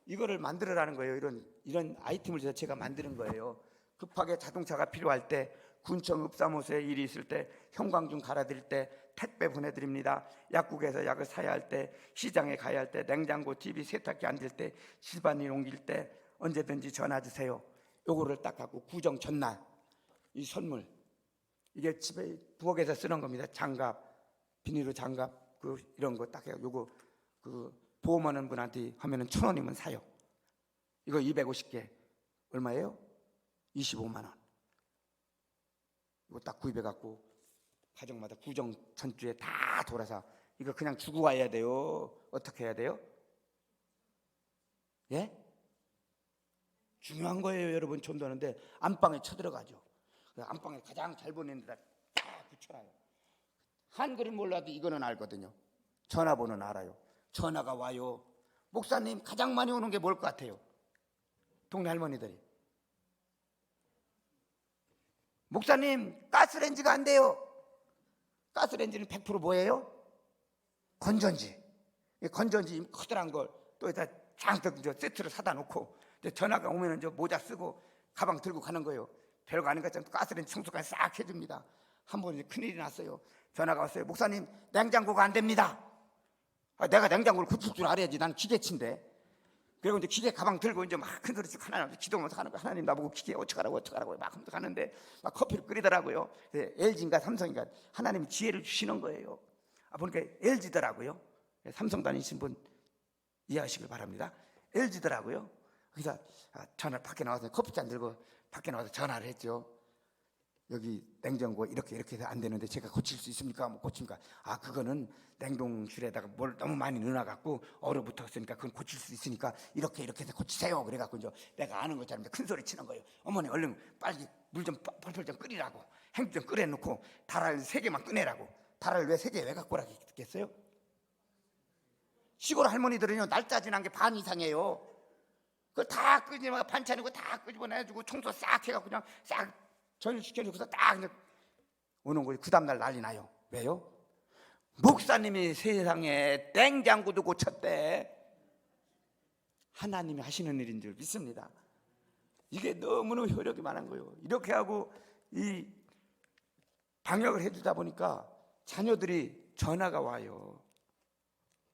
이거를 만들어라는 거예요. 이런 아이템을 제가 만드는 거예요. 급하게 자동차가 필요할 때, 군청 읍사무소에 일이 있을 때, 형광등 갈아드릴 때 택배 보내드립니다. 약국에서 약을 사야 할 때, 시장에 가야 할 때, 냉장고, TV, 세탁기 안 될 때, 집안일 옮길 때 언제든지 전화 주세요. 요거를 딱 갖고 구정 전날 이 선물, 이게 집에 부엌에서 쓰는 겁니다. 장갑, 비닐로 장갑, 이런 거 딱 해요. 요거 보험하는 분한테 하면은 1,000원이면 사요. 이거 250개 얼마예요? 25만 원. 이거 딱 구입해갖고 가정마다 구정천주에 다 돌아서 이거 그냥 주고 와야 돼요? 어떻게 해야 돼요? 예? 중요한 거예요, 여러분. 전도하는데 안방에 쳐들어가죠. 안방에 가장 잘 보내는 데다 딱 붙여놔요. 한글은 몰라도 이거는 알거든요. 전화번호는 알아요. 전화가 와요. 목사님, 가장 많이 오는 게 뭘 것 같아요? 동네 할머니들이. 목사님, 가스레인지가 안 돼요. 가스레인지는 100% 뭐예요? 건전지. 건전지 커다란 걸 또 여기다 장떡 세트로 사다 놓고 전화가 오면 모자 쓰고 가방 들고 가는 거예요. 별거 아닌 것처럼 가스레인지 청소까지 싹 해줍니다. 한 번 큰일이 났어요. 전화가 왔어요. 목사님, 냉장고가 안 됩니다. 내가 냉장고를 고칠 줄 알아야지. 난 기계치인데. 그리고 이제 기계 가방 들고 이제 막 큰 소리씩 하나님 기도하면서 하는 거예요. 하나님 나보고 기계 어떡하라고 막 하면서 가는데 막 커피를 끓이더라고요. LG인가 삼성인가 하나님이 지혜를 주시는 거예요. 보니까 LG더라고요. 삼성 다니신 분 이해하시길 바랍니다. LG더라고요. 그래서 전화 밖에 나와서 커피잔 들고 밖에 나와서 전화를 했죠. 여기 냉장고 이렇게 해서 안 되는데 제가 고칠 수 있습니까? 뭐 고칩니까? 그거는 냉동실에다가 뭘 너무 많이 넣어놔갖고 얼어붙었으니까 그건 고칠 수 있으니까 이렇게 해서 고치세요. 그래갖고 이제 내가 아는 것처럼 큰 소리 치는 거예요. 어머니 얼른 빨리 물 좀 펄펄 좀 끓이라고 행주 좀 끓여놓고 다랄 3개만 꺼내라고. 다랄 왜 3개 왜 갖고 오라겠어요? 시골 할머니들은요 날짜 지난 게 반 이상이에요. 그걸 다 끄집어 반찬이고 다 끄집어내주고 청소 싹 해갖고 그냥 싹 전시켜주고서 딱 오는 거예요. 그 다음날 난리 나요. 왜요? 목사님이 세상에 냉장고도 고쳤대. 하나님이 하시는 일인 줄 믿습니다. 이게 너무너무 효력이 많은 거예요. 이렇게 하고 이 방역을 해주다 보니까 자녀들이 전화가 와요.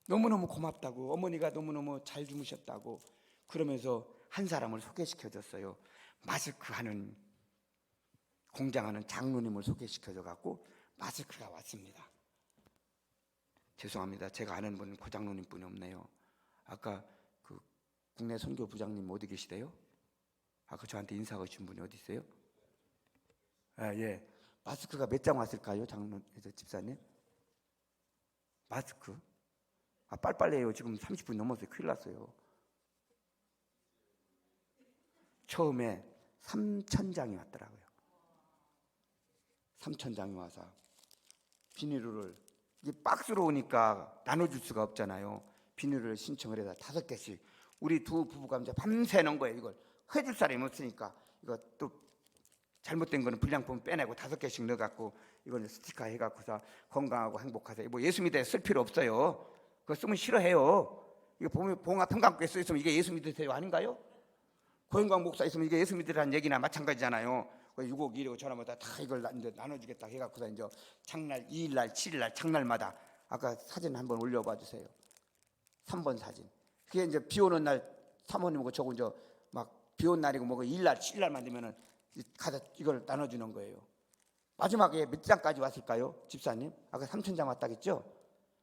너무너무 고맙다고, 어머니가 너무너무 잘 주무셨다고. 그러면서 한 사람을 소개시켜줬어요. 마스크 하는 공장하는 장로님을 소개시켜줘 갖고 마스크가 왔습니다. 죄송합니다. 제가 아는 분은 고 장로님 뿐이 없네요. 아까 그 국내 선교 부장님 어디 계시대요? 아까 저한테 인사가 주신 분이 어디 있어요? 예. 마스크가 몇 장 왔을까요, 장로 집사님? 마스크? 빨리해요. 지금 30분 넘었어요. 큰일 났어요. 처음에 3,000장이 왔더라고요. 3,000장이 와서 비닐을 이게 박스로 오니까 나눠줄 수가 없잖아요. 비닐을 신청을 해서 5개씩 우리 두 부부가 이제 밤새 넣은 거예요. 이걸 해줄 사람이 없으니까 이거 또 잘못된 거는 불량품 빼내고 5개씩 넣어갖고 이거는 스티커 해갖고서 건강하고 행복하세요. 뭐 예수 믿어 쓸 필요 없어요. 그거 쓰면 싫어해요. 이거 보면 봉화 평강교회 써 있으면 이게 예수 믿으세요 아닌가요? 고영광 목사 있으면 이게 예수 믿으라는 얘기나 마찬가지잖아요. 6억 1억 전화마다 다 이걸 이제 나눠주겠다 해갖고서 이제 장날 2일날 7일날 장날마다 아까 사진 한번 올려봐 주세요. 3번 사진. 그게 이제 비 오는 날 사모님하고 저거 이제 막 비 오는 날이고 뭐고 2일날 7일날만 되면은 가서 이걸 나눠주는 거예요. 마지막에 몇 장까지 왔을까요, 집사님? 아까 3,000장 왔다겠죠?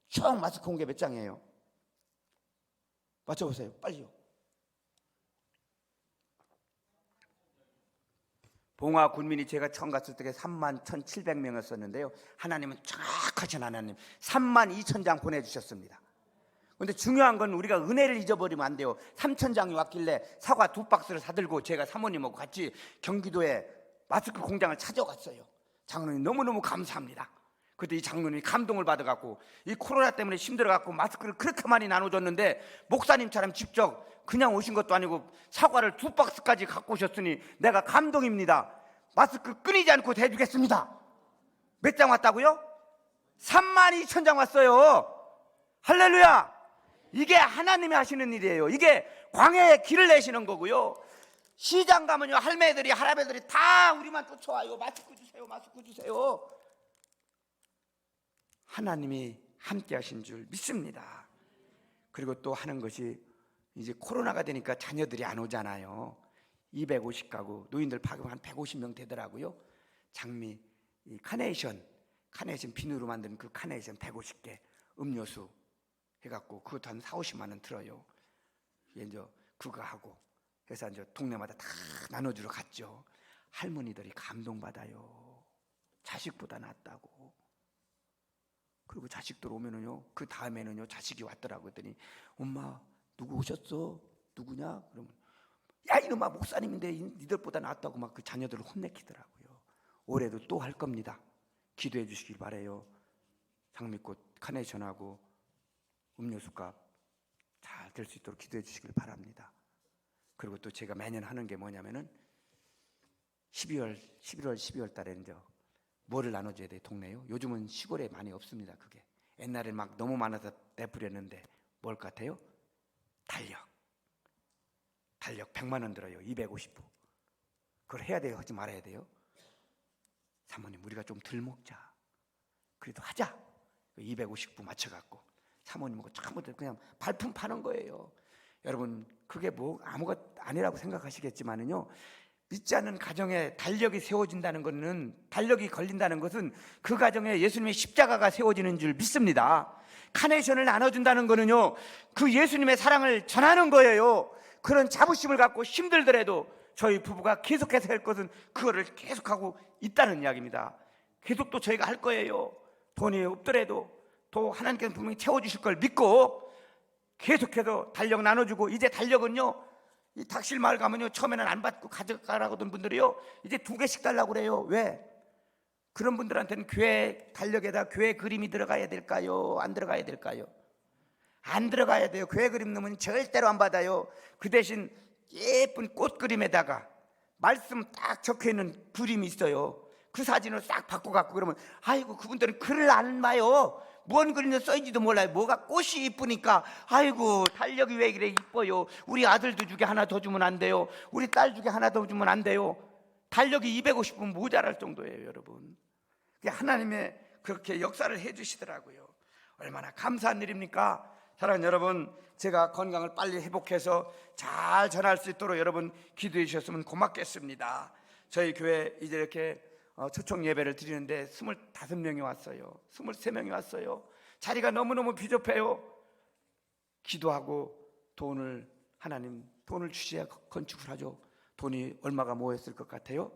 총 마스크 온 게 몇 장이에요? 맞춰보세요, 빨리요. 봉화 군민이 제가 처음 갔을 때 31,700명이었었는데요. 하나님은 정확하신 하나님 32,000장 보내주셨습니다. 그런데 중요한 건 우리가 은혜를 잊어버리면 안 돼요. 3,000장이 왔길래 사과 2박스를 사들고 제가 사모님하고 같이 경기도에 마스크 공장을 찾아갔어요. 장로님 너무너무 감사합니다. 그때 이 장로님이 감동을 받아갖고 이 코로나 때문에 힘들어갖고 마스크를 그렇게 많이 나눠줬는데 목사님처럼 직접 그냥 오신 것도 아니고 사과를 2박스까지 갖고 오셨으니 내가 감동입니다. 마스크 끊이지 않고 대주겠습니다. 몇 장 왔다고요? 32,000장 왔어요. 할렐루야. 이게 하나님이 하시는 일이에요. 이게 광야에 길을 내시는 거고요. 시장 가면요 할매들이 할아버지들이 다 우리만 쫓아와요. 마스크 주세요, 마스크 주세요. 하나님이 함께 하신 줄 믿습니다. 그리고 또 하는 것이 이제 코로나가 되니까 자녀들이 안 오잖아요. 250가구 노인들 파견 한 150명 되더라고요. 장미 이 카네이션 비누로 만든 그 카네이션 150개 음료수 해갖고 그것도 한 4, 50만 원 들어요. 이제 그거 하고 해서 이제 동네마다 다 나눠주러 갔죠. 할머니들이 감동받아요. 자식보다 낫다고. 그리고 자식들 오면은요, 그 다음에는요, 자식이 왔더라고. 그랬더니 엄마 누구 오셨어? 누구냐? 그러면 야 이놈아 목사님인데 니들보다 낫다고 막 그 자녀들을 혼내키더라고요. 올해도 또 할 겁니다. 기도해 주시길 바래요. 장미꽃 카네이션하고 음료수값 잘 될 수 있도록 기도해 주시길 바랍니다. 그리고 또 제가 매년 하는 게 뭐냐면은 11월 12월 달에 이제 뭐를 나눠줘야 돼 동네요. 요즘은 시골에 많이 없습니다. 그게 옛날에 막 너무 많아서 내버렸는데 뭘 같아요? 달력 100만 원 들어요. 250부. 그걸 해야 돼요? 하지 말아야 돼요? 사모님 우리가 좀 덜 먹자. 그래도 하자. 250부 맞춰갖고 사모님하고 전부 그냥 발품 파는 거예요. 여러분 그게 뭐 아무것도 아니라고 생각하시겠지만은요, 믿지 않는 가정에 달력이 세워진다는 것은, 달력이 걸린다는 것은 그 가정에 예수님의 십자가가 세워지는 줄 믿습니다. 카네이션을 나눠준다는 것은요, 그 예수님의 사랑을 전하는 거예요. 그런 자부심을 갖고 힘들더라도 저희 부부가 계속해서 할 것은 그거를 계속하고 있다는 이야기입니다. 계속 또 저희가 할 거예요. 돈이 없더라도 또 하나님께서 분명히 채워주실 걸 믿고 계속해서 달력 나눠주고, 이제 달력은요, 이 닥실마을 가면요, 처음에는 안 받고 가져가라고 하던 분들이요, 이제 2개씩 달라고 그래요. 왜? 그런 분들한테는 교회 달력에다 교회 그림이 들어가야 될까요? 안 들어가야 될까요? 안 들어가야 돼요. 교회 그림 넣으면 절대로 안 받아요. 그 대신 예쁜 꽃 그림에다가 말씀 딱 적혀있는 그림이 있어요. 그 사진을 싹 바꿔갖고 그러면 아이고 그분들은 글을 안 봐요. 뭔 그림을 써있는지도 몰라요. 뭐가 꽃이 이쁘니까 아이고 달력이 왜 이래 이뻐요. 우리 아들도 주게 하나 더 주면 안 돼요. 우리 딸 주게 하나 더 주면 안 돼요. 달력이 250분 모자랄 정도예요. 여러분, 하나님의 그렇게 역사를 해주시더라고요. 얼마나 감사한 일입니까? 사랑하는 여러분, 제가 건강을 빨리 회복해서 잘 전할 수 있도록 여러분 기도해 주셨으면 고맙겠습니다. 저희 교회 이제 이렇게 초청 예배를 드리는데 25명이 왔어요. 23명이 왔어요. 자리가 너무너무 비좁해요. 기도하고 하나님 돈을 주셔야 건축을 하죠. 돈이 얼마가 모였을 것 같아요?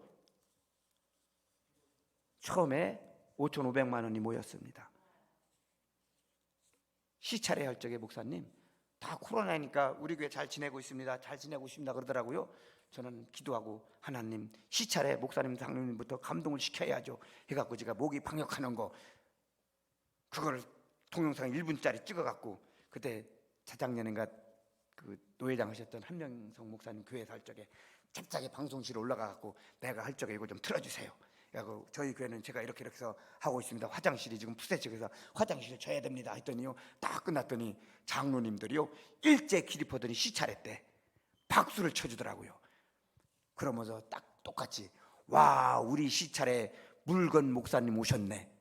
처음에 5,500만 원이 모였습니다. 시차례 할 적에 목사님 다 코로나니까 우리 교회 잘 지내고 있습니다. 잘 지내고 있습니다 그러더라고요. 저는 기도하고 하나님 시차례 목사님 장로님부터 감동을 시켜야죠 해갖고 제가 모기 방역하는 거 그거를 동영상 1분짜리 찍어갖고 그때 자작년인가 그 노회장 하셨던 한명성 목사님 교회 살 적에 갑자기 방송실에 올라가갖고 내가 할 적에 이거 좀 틀어주세요. 그리고 저희 교회는 제가 이렇게 해서 하고 있습니다. 화장실이 지금 푸세식해서 화장실을 져야 됩니다 했더니요, 딱 끝났더니 장로님들이요 일제 기립하더니 시차례 때 박수를 쳐주더라고요. 그러면서 딱 똑같이 와 우리 시차례 물건 목사님 오셨네.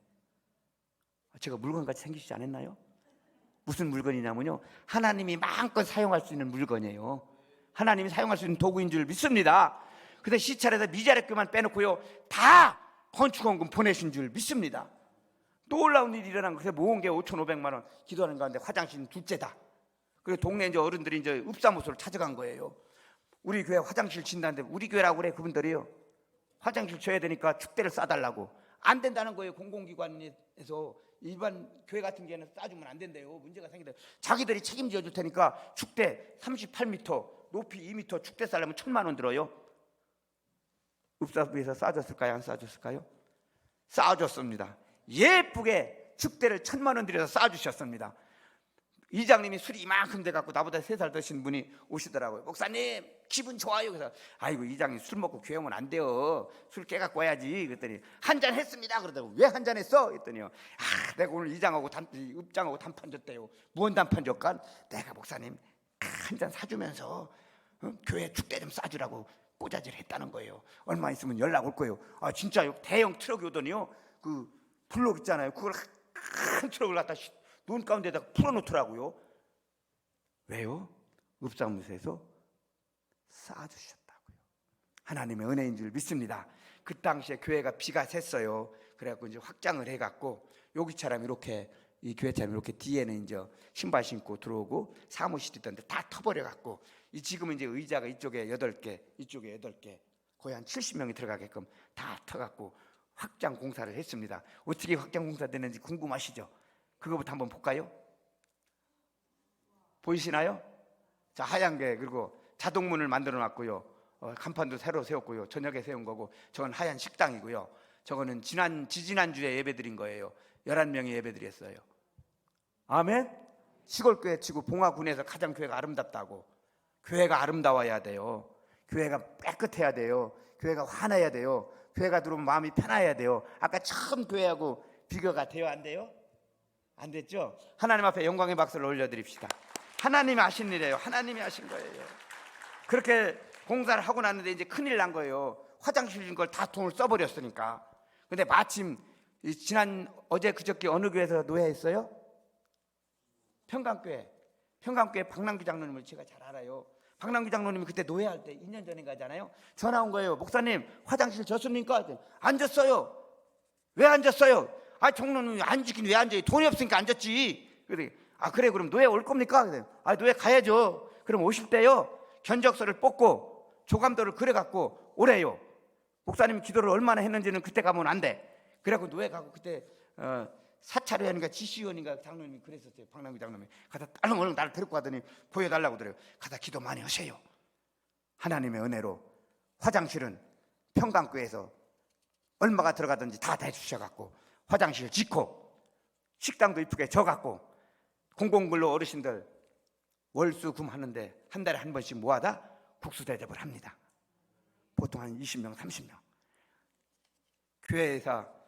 제가 물건같이 생기시지 않았나요? 무슨 물건이냐면요, 하나님이 마음껏 사용할 수 있는 물건이에요. 하나님이 사용할 수 있는 도구인 줄 믿습니다. 근데 시찰에서 미자립교만 빼놓고요 다 건축원금 보내신 줄 믿습니다. 놀라운 일이 일어난 거예요. 모은 게 5,500만 원. 기도하는 가운데 화장실은 둘째다. 그리고 동네 이제 어른들이 이제 읍사무소를 찾아간 거예요. 우리 교회 화장실 짓는다는데 우리 교회라고 그래. 그분들이요 화장실 줘야 되니까 축대를 싸달라고. 안 된다는 거예요. 공공기관에서 일반 교회 같은 경우는 싸주면 안 된대요. 문제가 생긴다. 자기들이 책임져 줄 테니까 축대 38m 높이 2m 축대 싸려면 1,000만 원 들어요. 읍사부에서 싸줬을까요? 안 싸줬을까요? 싸줬습니다. 예쁘게 축대를 1,000만 원 들여서 싸주셨습니다. 이장님이 술이 이만큼 돼갖고 나보다 3살 드신 분이 오시더라고요. 목사님 기분 좋아요. 그래서 아이고 이장님 술 먹고 교회 오면 안 돼요. 술 깨갖고 와야지. 그랬더니 한잔 했습니다. 그러더라고요. 왜 한잔 했어? 그랬더니요, 내가 오늘 이장하고 읍장하고 단판 줬대요. 무언 단판 줬간? 내가 목사님 한잔 사주면서 교회 축대 좀 싸주라고 꼬자질 했다는 거예요. 얼마 있으면 연락 올 거예요. 진짜요? 대형 트럭이 오더니요 그 블록 있잖아요. 그걸 큰 트럭을 갖다 눈 가운데다가 풀어놓더라고요. 왜요? 읍사무소에서 쌓아주셨다고요. 하나님의 은혜인 줄 믿습니다. 그 당시에 교회가 비가 샜어요. 그래갖고 이제 확장을 해갖고 여기처럼 이렇게 이 교회처럼 이렇게 뒤에는 이제 신발 신고 들어오고 사무실이 있던데 다 터버려 갖고 지금은 이제 의자가 이쪽에 8개, 이쪽에 8개, 거의 한 70명이 들어가게끔 다 터갖고 확장 공사를 했습니다. 어떻게 확장 공사 되는지 궁금하시죠? 그거부터 한번 볼까요? 보이시나요? 자, 하얀 게, 그리고 자동문을 만들어 놨고요. 간판도 새로 세웠고요. 저녁에 세운 거고, 저건 하얀 식당이고요. 저거는 지지난주에 예배 드린 거예요. 11명이 예배 드렸어요. 아멘? 시골교회 치고 봉화군에서 가장 교회가 아름답다고. 교회가 아름다워야 돼요. 교회가 깨끗해야 돼요. 교회가 환해야 돼요. 교회가 들어오면 마음이 편해야 돼요. 아까 처음 교회하고 비교가 돼요? 안 돼요? 안 됐죠? 하나님 앞에 영광의 박수를 올려드립시다. 하나님이 하신 일이에요. 하나님이 하신 거예요. 그렇게 공사를 하고 났는데 이제 큰일 난 거예요. 화장실 걸 다 돈을 써버렸으니까. 근데 마침 어제 그저께 어느 교회에서 노예했어요? 평강교회 박남기 장로님을 제가 잘 알아요. 박남기 장로님이 그때 노예할 때 2년 전인가잖아요. 전화 온 거예요. 목사님, 화장실 졌습니까? 안 졌어요. 왜 안 졌어요? 장로님이 앉긴 왜 앉아요? 돈이 없으니까 앉았지. 그래 그럼 노예 올 겁니까? 노예 가야죠. 그럼 오실 때요, 견적서를 뽑고 조감도를 그려갖고 오래요. 목사님 기도를 얼마나 했는지는 그때 가면 안 돼. 그래갖고 노예 가고, 그때 사찰회원인가 지시원인가 장로님이 그랬었어요. 박남기 장로님이 가다 얼른 나를 데리고 가더니 보여달라고 그래요. 가다 기도 많이 하세요. 하나님의 은혜로 화장실은 평강교회에서 얼마가 들어가든지 다 대주셔갖고 화장실 짓고 식당도 이쁘게 져갖고 공공근로 어르신들 월수금 하는데 한 달에 한 번씩 모아다 국수 대접을 합니다. 보통 한 20명 30명. 교회에서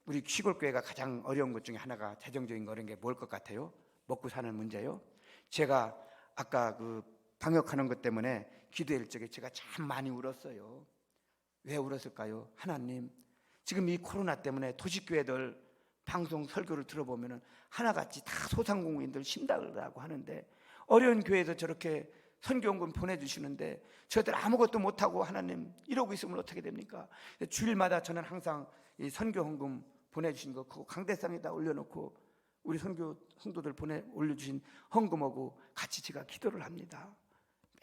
우리 시골교회가 가장 어려운 것 중에 하나가 재정적인 어려운 게 뭘 것 같아요? 먹고 사는 문제요. 제가 아까 그 방역하는 것 때문에 기도할 적에 제가 참 많이 울었어요. 왜 울었을까요? 하나님, 지금 이 코로나 때문에 도시교회들 방송 설교를 들어보면 하나같이 다 소상공인들 심달하고 하는데, 어려운 교회에서 저렇게 선교원금 보내주시는데 저희들 아무것도 못하고 하나님 이러고 있으면 어떻게 됩니까? 주일마다 저는 항상 이 선교헌금 보내주신 거 그거 강대상에다 올려놓고 우리 선교 성도들 올려주신 헌금하고 같이 제가 기도를 합니다.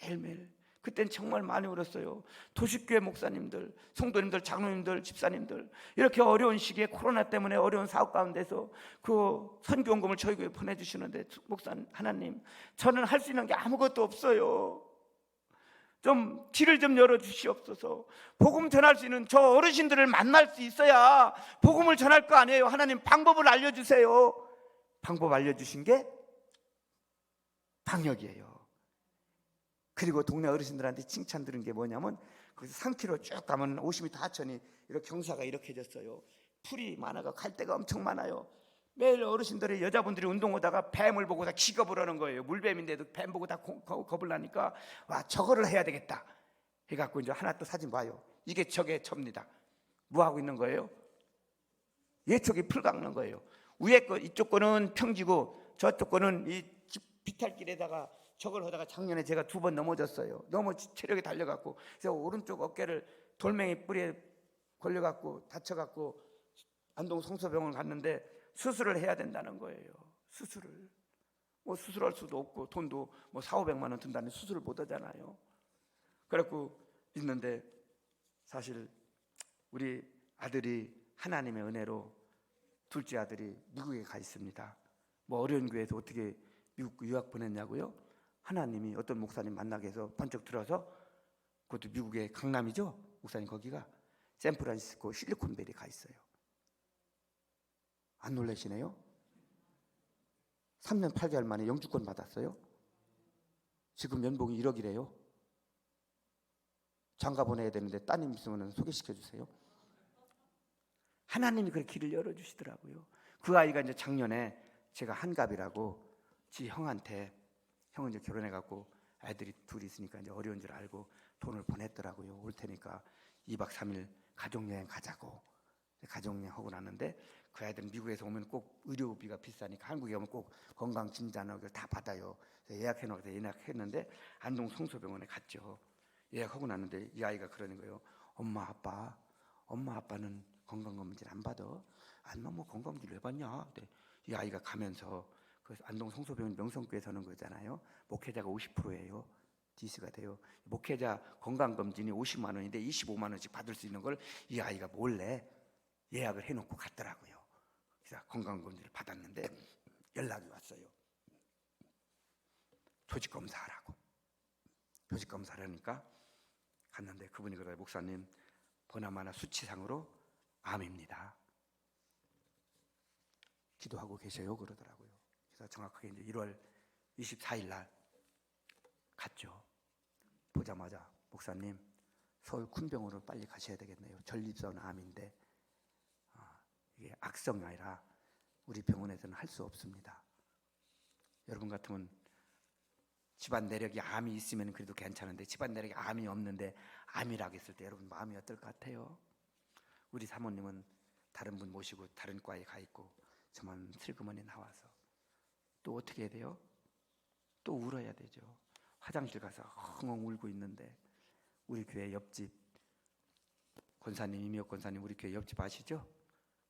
매일매일. 그땐 정말 많이 울었어요. 도시교회 목사님들, 성도님들, 장로님들, 집사님들, 이렇게 어려운 시기에 코로나 때문에 어려운 사업 가운데서 그 선교헌금을 저희 교회에 보내주시는데, 목사님, 하나님, 저는 할 수 있는 게 아무것도 없어요. 좀 길을 좀 열어주시옵소서. 복음 전할 수 있는 저 어르신들을 만날 수 있어야 복음을 전할 거 아니에요. 하나님, 방법을 알려주세요. 방법 알려주신 게 방역이에요. 그리고 동네 어르신들한테 칭찬 들은 게 뭐냐면, 거기서 상키로 쭉 가면 50m 하천이 이렇게 경사가 이렇게 졌어요. 풀이 많아가 갈대가 엄청 많아요. 매일 어르신들이, 여자분들이 운동하다가 뱀을 보고 다 기겁을 하는 거예요. 물뱀인데도 뱀 보고 다 겁을 나니까, 와, 저거를 해야 되겠다 해갖고 이제 하나 또 사진 봐요. 이게 저게 접니다. 뭐 하고 있는 거예요? 예촉이 풀 깎는 거예요. 위에 거, 이쪽 거는 평지고 저쪽 거는 이 비탈길에다가 저걸 하다가 작년에 제가 2번 넘어졌어요. 너무 체력이 달려갖고. 그래서 오른쪽 어깨를 돌멩이 뿌리에 걸려갖고 다쳐갖고 안동 성서병원 갔는데 수술을 해야 된다는 거예요. 수술을. 뭐 수술할 수도 없고 돈도 뭐 400~500만 원 든다는데 수술을 못 하잖아요. 그래갖고 있는데, 사실 우리 아들이 하나님의 은혜로 둘째 아들이 미국에 가 있습니다. 뭐 어려운 교회에서 어떻게 미국 유학 보냈냐고요? 하나님이 어떤 목사님 만나게 해서 번쩍 들어서, 그것도 미국의 강남이죠? 목사님 거기가 샌프란시스코 실리콘밸리 가 있어요. 안 놀라시네요? 3년 8개월 만에 영주권 받았어요. 지금 연봉이 1억이래요. 장가 보내야 되는데 따님 있으면 소개시켜 주세요. 하나님이 그렇게 길을 열어주시더라고요. 그 아이가 이제 작년에 제가 한갑이라고 지 형한테, 형은 이제 결혼해갖고 애들이 둘이 있으니까 이제 어려운 줄 알고 돈을 보냈더라고요. 올 테니까 2박 3일 가족여행 가자고. 가족여행 하고 났는데, 그 애들은 미국에서 오면 꼭 의료비가 비싸니까 한국에 오면 꼭 건강진단하고 다 받아요. 예약해놓고 예약했는데 안동 성서병원에 갔죠. 예약하고 났는데 이 아이가 그러는 거예요. 엄마 아빠는 건강검진 안 받아. 뭐 건강검진 왜 받냐? 이 아이가 가면서 그 안동 성소병원 명성교회 서는 거잖아요. 목회자가 50%예요. 디스가 돼요. 목회자 건강검진이 50만 원인데 25만 원씩 받을 수 있는 걸 이 아이가 몰래 예약을 해놓고 갔더라고요. 그래서 건강검진을 받았는데 연락이 왔어요. 조직검사하라고. 조직검사를 하니까 갔는데 그분이 그래요. 목사님, 보나마나 수치상으로 암입니다. 기도하고 계셔요 그러더라고요. 그래서 정확하게 이제 1월 24일 날 갔죠. 보자마자 목사님, 서울 쿤병원으로 빨리 가셔야 되겠네요. 전립선 암인데 이게 악성이 아니라 우리 병원에서는 할 수 없습니다. 여러분 같으면 집안 내력이 암이 있으면 그래도 괜찮은데 집안 내력이 암이 없는데 암이라고 했을 때 여러분 마음이 어떨 것 같아요? 우리 사모님은 다른 분 모시고 다른 과에 가 있고 저만 슬그머니 나와서 또 어떻게 해야 돼요? 또 울어야 되죠. 화장실 가서 엉엉 울고 있는데 우리 교회 옆집 권사님, 이미혁 권사님 우리 교회 옆집 아시죠?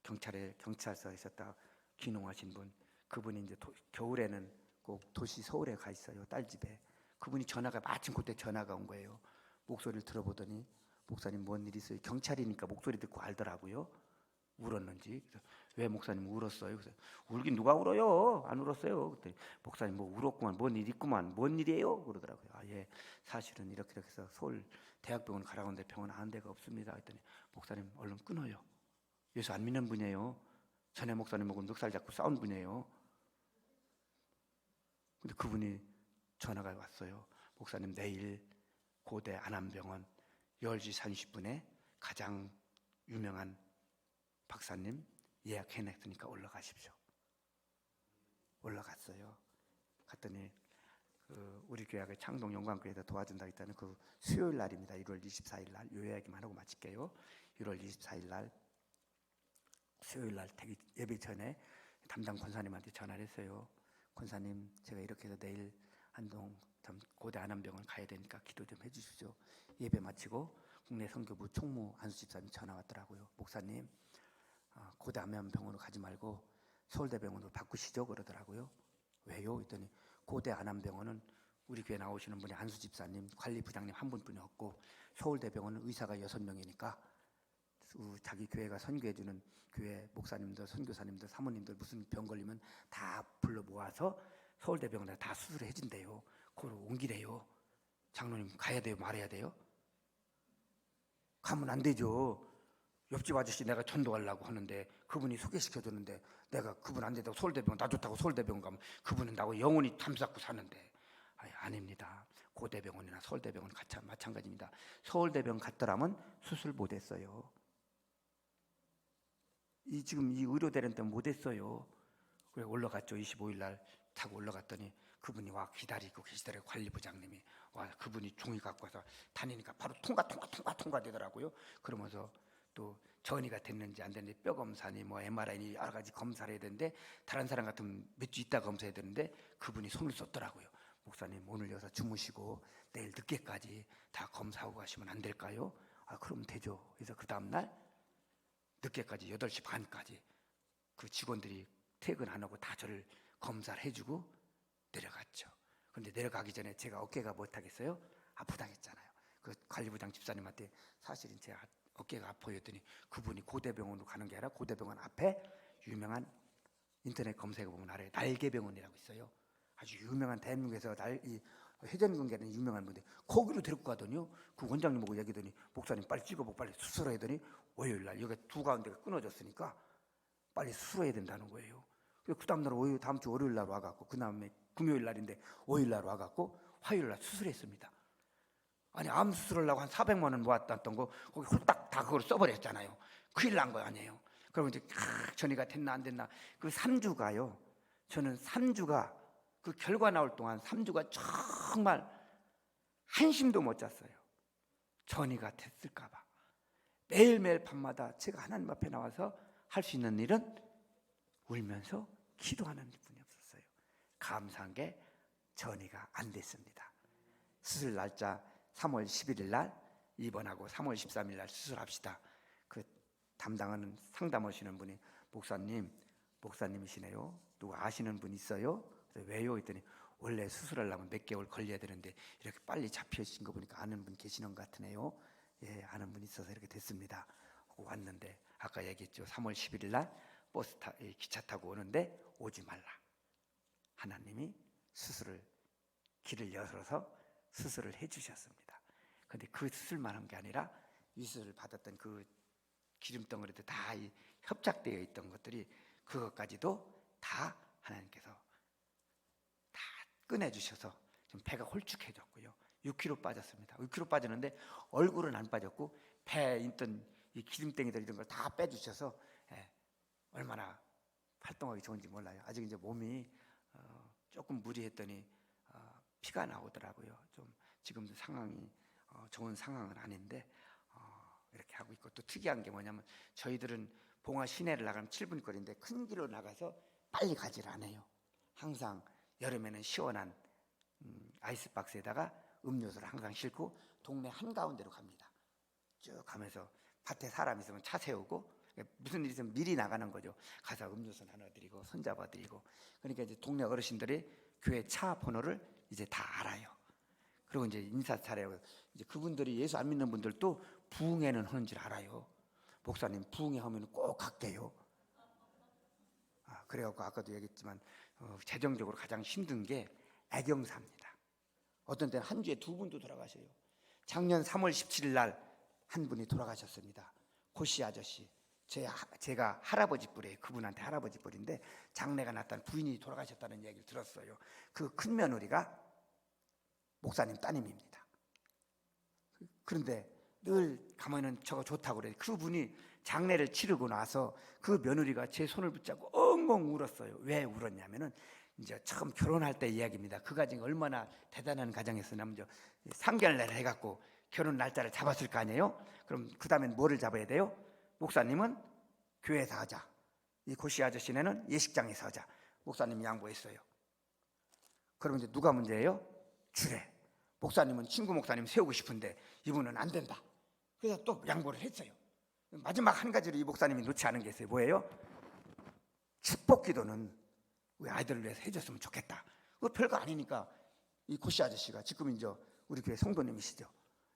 경찰서에 있었다 귀농하신 분, 그분이 이제 겨울에는 꼭 도시 서울에 가 있어요. 딸 집에. 그분이 전화가 마침 그때 전화가 온 거예요. 목소리를 들어보더니 목사님 뭔 일 있어요? 경찰이니까 목소리 듣고 알더라고요. 울었는지. 그래서 왜 목사님 울었어요? 그래서 울긴 누가 울어요? 안 울었어요. 그때 목사님 뭐 울었구만, 뭔 일 있구만, 뭔 일이에요? 그러더라고요. 아, 예, 사실은 이렇게 해서 서울 대학병원 가라고 하는데 병원 아는 데가 없습니다. 했더니 목사님 얼른 끊어요. 예수 안 믿는 분이에요. 전에 목사님하고 멱살 잡고 싸운 분이에요. 근데 그분이 전화가 왔어요. 목사님 내일 고대 안암병원 10시 30분에 가장 유명한 박사님 예약해놨으니까 올라가십시오. 올라갔어요. 갔더니 우리 교회가 창동 영광교회에서 도와준다 했다는 그 수요일 날입니다. 1월 24일 날. 요 이야기만 하고 마칠게요. 1월 24일 날 수요일 날 예배 전에 담당 권사님한테 전화를 했어요. 권사님, 제가 이렇게 해서 내일 안동 고대 안암병원 가야 되니까 기도 좀 해주십시오. 예배 마치고 국내 선교부 총무 안수 집사님 전화 왔더라고요. 목사님, 고대 안암병원으로 가지 말고 서울대병원으로 바꾸시죠 그러더라고요. 왜요? 했더니 고대 안암병원은 우리 교회 나오시는 분이 안수 집사님, 관리부장님 한 분뿐이 없고 서울대병원은 의사가 6명이니까 자기 교회가 선교해주는 교회 목사님들, 선교사님들, 사모님들 무슨 병 걸리면 다 불러 모아서 서울대병원에 다 수술을 해준대요. 그걸 옮기래요. 장로님 가야 돼요? 말해야 돼요? 가면 안 되죠. 옆집 아저씨 내가 전도하려고 하는데 그분이 소개시켜주는데 내가 그분 안 된다고 서울대병원, 나 좋다고 서울대병원 가면 그분은 나하고 영원히 담쌓고 사는데. 아닙니다. 고대병원이나 서울대병원 마찬가지입니다. 서울대병원 갔더라면 수술 못했어요. 지금 이 의료대련 때문에 못했어요. 그래 올라갔죠. 25일 날 타고 올라갔더니 그분이 와 기다리고 계시더라고요. 관리부장님이 와 그분이 종이 갖고 와서 다니니까 바로 통과 되더라고요. 그러면서 또 전이가 됐는지 안 됐는지 뼈 검사니 뭐 MRI니 여러 가지 검사를 해야 되는데 다른 사람 같으면 몇 주 있다 검사해야 되는데 그분이 손을 썼더라고요. 목사님 오늘 여기서 주무시고 내일 늦게까지 다 검사하고 가시면 안 될까요? 그럼 되죠. 그래서 그 다음날 늦게까지 8시 반까지 그 직원들이 퇴근 안 하고 다 저를 검사를 해주고 내려갔죠. 그런데 내려가기 전에 제가 어깨가 못하겠어요? 아프다고 했잖아요. 그 관리부장 집사님한테 사실은 제가 어깨가 아파요 했더니 그분이 고대병원으로 가는 게 아니라 고대병원 앞에 유명한 인터넷 검색해 보면 알아요. 날개병원이라고 있어요. 아주 유명한 대한민국에서 회전근개는 유명한 분인데 거기로 데리고 가더니요. 그 원장님 보고 얘기더니 목사님 빨리 찍어보고 빨리 수술해야 되니 월요일날 여기 두 가운데가 끊어졌으니까 빨리 수술해야 된다는 거예요. 그 다음날 다음 주 월요일날 와갖고 그 다음에 금요일날인데 5일날 와갖고 화요일날 수술했습니다. 아니 암 수술하려고 한 400만 원 모았던 거 거기 홀딱 다 그걸 써버렸잖아요. 큰일 난 거 아니에요. 그러면 이제 전이가 됐나 안 됐나 그 3주가요. 저는 3주가 그 결과 나올 동안 3주가 정말 한심도 못 잤어요. 전이가 됐을까 봐. 매일매일 밤마다 제가 하나님 앞에 나와서 할 수 있는 일은 울면서 기도하는 분이 없었어요. 감사한 게 전이가 안 됐습니다. 수술 날짜 3월 11일 날 입원하고 3월 13일 날 수술합시다. 그 담당하는 상담하시는 분이 목사님 목사님이시네요. 누구 아시는 분 있어요? 그래서 왜요? 했더니 원래 수술하려면 몇 개월 걸려야 되는데 이렇게 빨리 잡혀진 거 보니까 아는 분 계시는 것 같으네요. 예, 아는 분 있어서 이렇게 됐습니다. 하고 왔는데 아까 얘기했죠. 3월 11일 날 기차 타고 오는데 오지 말라. 하나님이 길을 열어서 수술을 해주셨습니다. 그런데 그 수술만 한 게 아니라 위수술을 받았던 그 기름덩어리도 다 협착되어 있던 것들이 그것까지도 다 하나님께서 다 꺼내주셔서 좀 배가 홀쭉해졌고요. 6kg 빠졌습니다. 6kg 빠졌는데 얼굴은 안 빠졌고 배에 있던 이 기름덩이들 이런 걸 다 빼주셔서 얼마나 활동하기 좋은지 몰라요. 아직 이제 몸이 조금 무리했더니 피가 나오더라고요. 좀 지금도 상황이 좋은 상황은 아닌데 이렇게 하고 있고, 또 특이한 게 뭐냐면 저희들은 봉화 시내를 나가면 7분 거리인데 큰 길로 나가서 빨리 가질 않아요. 항상 여름에는 시원한 아이스박스에다가 음료수를 항상 싣고 동네 한가운데로 갑니다. 쭉 가면서 밭에 사람 있으면 차 세우고 무슨 일이 있으면 미리 나가는 거죠. 가서 음료수 나눠드리고 손잡아드리고. 그러니까 이제 동네 어르신들이 교회 차 번호를 이제 다 알아요. 그리고 이제 인사 차례고, 이제 그분들이 예수 안 믿는 분들도 부흥회는 하는 줄 알아요. 목사님 부흥회 하면 꼭 갈게요. 그래갖고 아까도 얘기했지만 재정적으로 가장 힘든 게 애경사입니다. 어떤 때는 한 주에 2분도 돌아가셔요. 작년 3월 17일 날 한 분이 돌아가셨습니다. 고씨 아저씨. 제가 할아버지 뻘이에요. 그분한테 할아버지 뻘인데 장례가 났다는 부인이 돌아가셨다는 얘기를 들었어요. 그 큰 며느리가 목사님 따님입니다. 그런데 늘 가면은 저거 좋다고 그래요. 그분이 장례를 치르고 나서 그 며느리가 제 손을 붙잡고 엉엉 울었어요. 왜 울었냐면은 이제 처음 결혼할 때 이야기입니다. 그 가정이 얼마나 대단한 가정이었으냐면 상견례를 해갖고 결혼 날짜를 잡았을 거 아니에요. 그럼 그 다음엔 뭐를 잡아야 돼요? 목사님은 교회에서 하자, 이 고씨 아저씨네는 예식장에서 하자. 목사님이 양보했어요. 그러면 이제 누가 문제예요? 주례. 목사님은 친구 목사님 세우고 싶은데 이분은 안 된다. 그래서 또 양보를 했어요. 마지막 한 가지로 이 목사님이 놓지 않은 게 있어요. 뭐예요? 축복 기도는 우리 아이들을 위해서 해줬으면 좋겠다. 그거 별거 아니니까 이 고씨 아저씨가 지금 이제 우리 교회 성도님이시죠.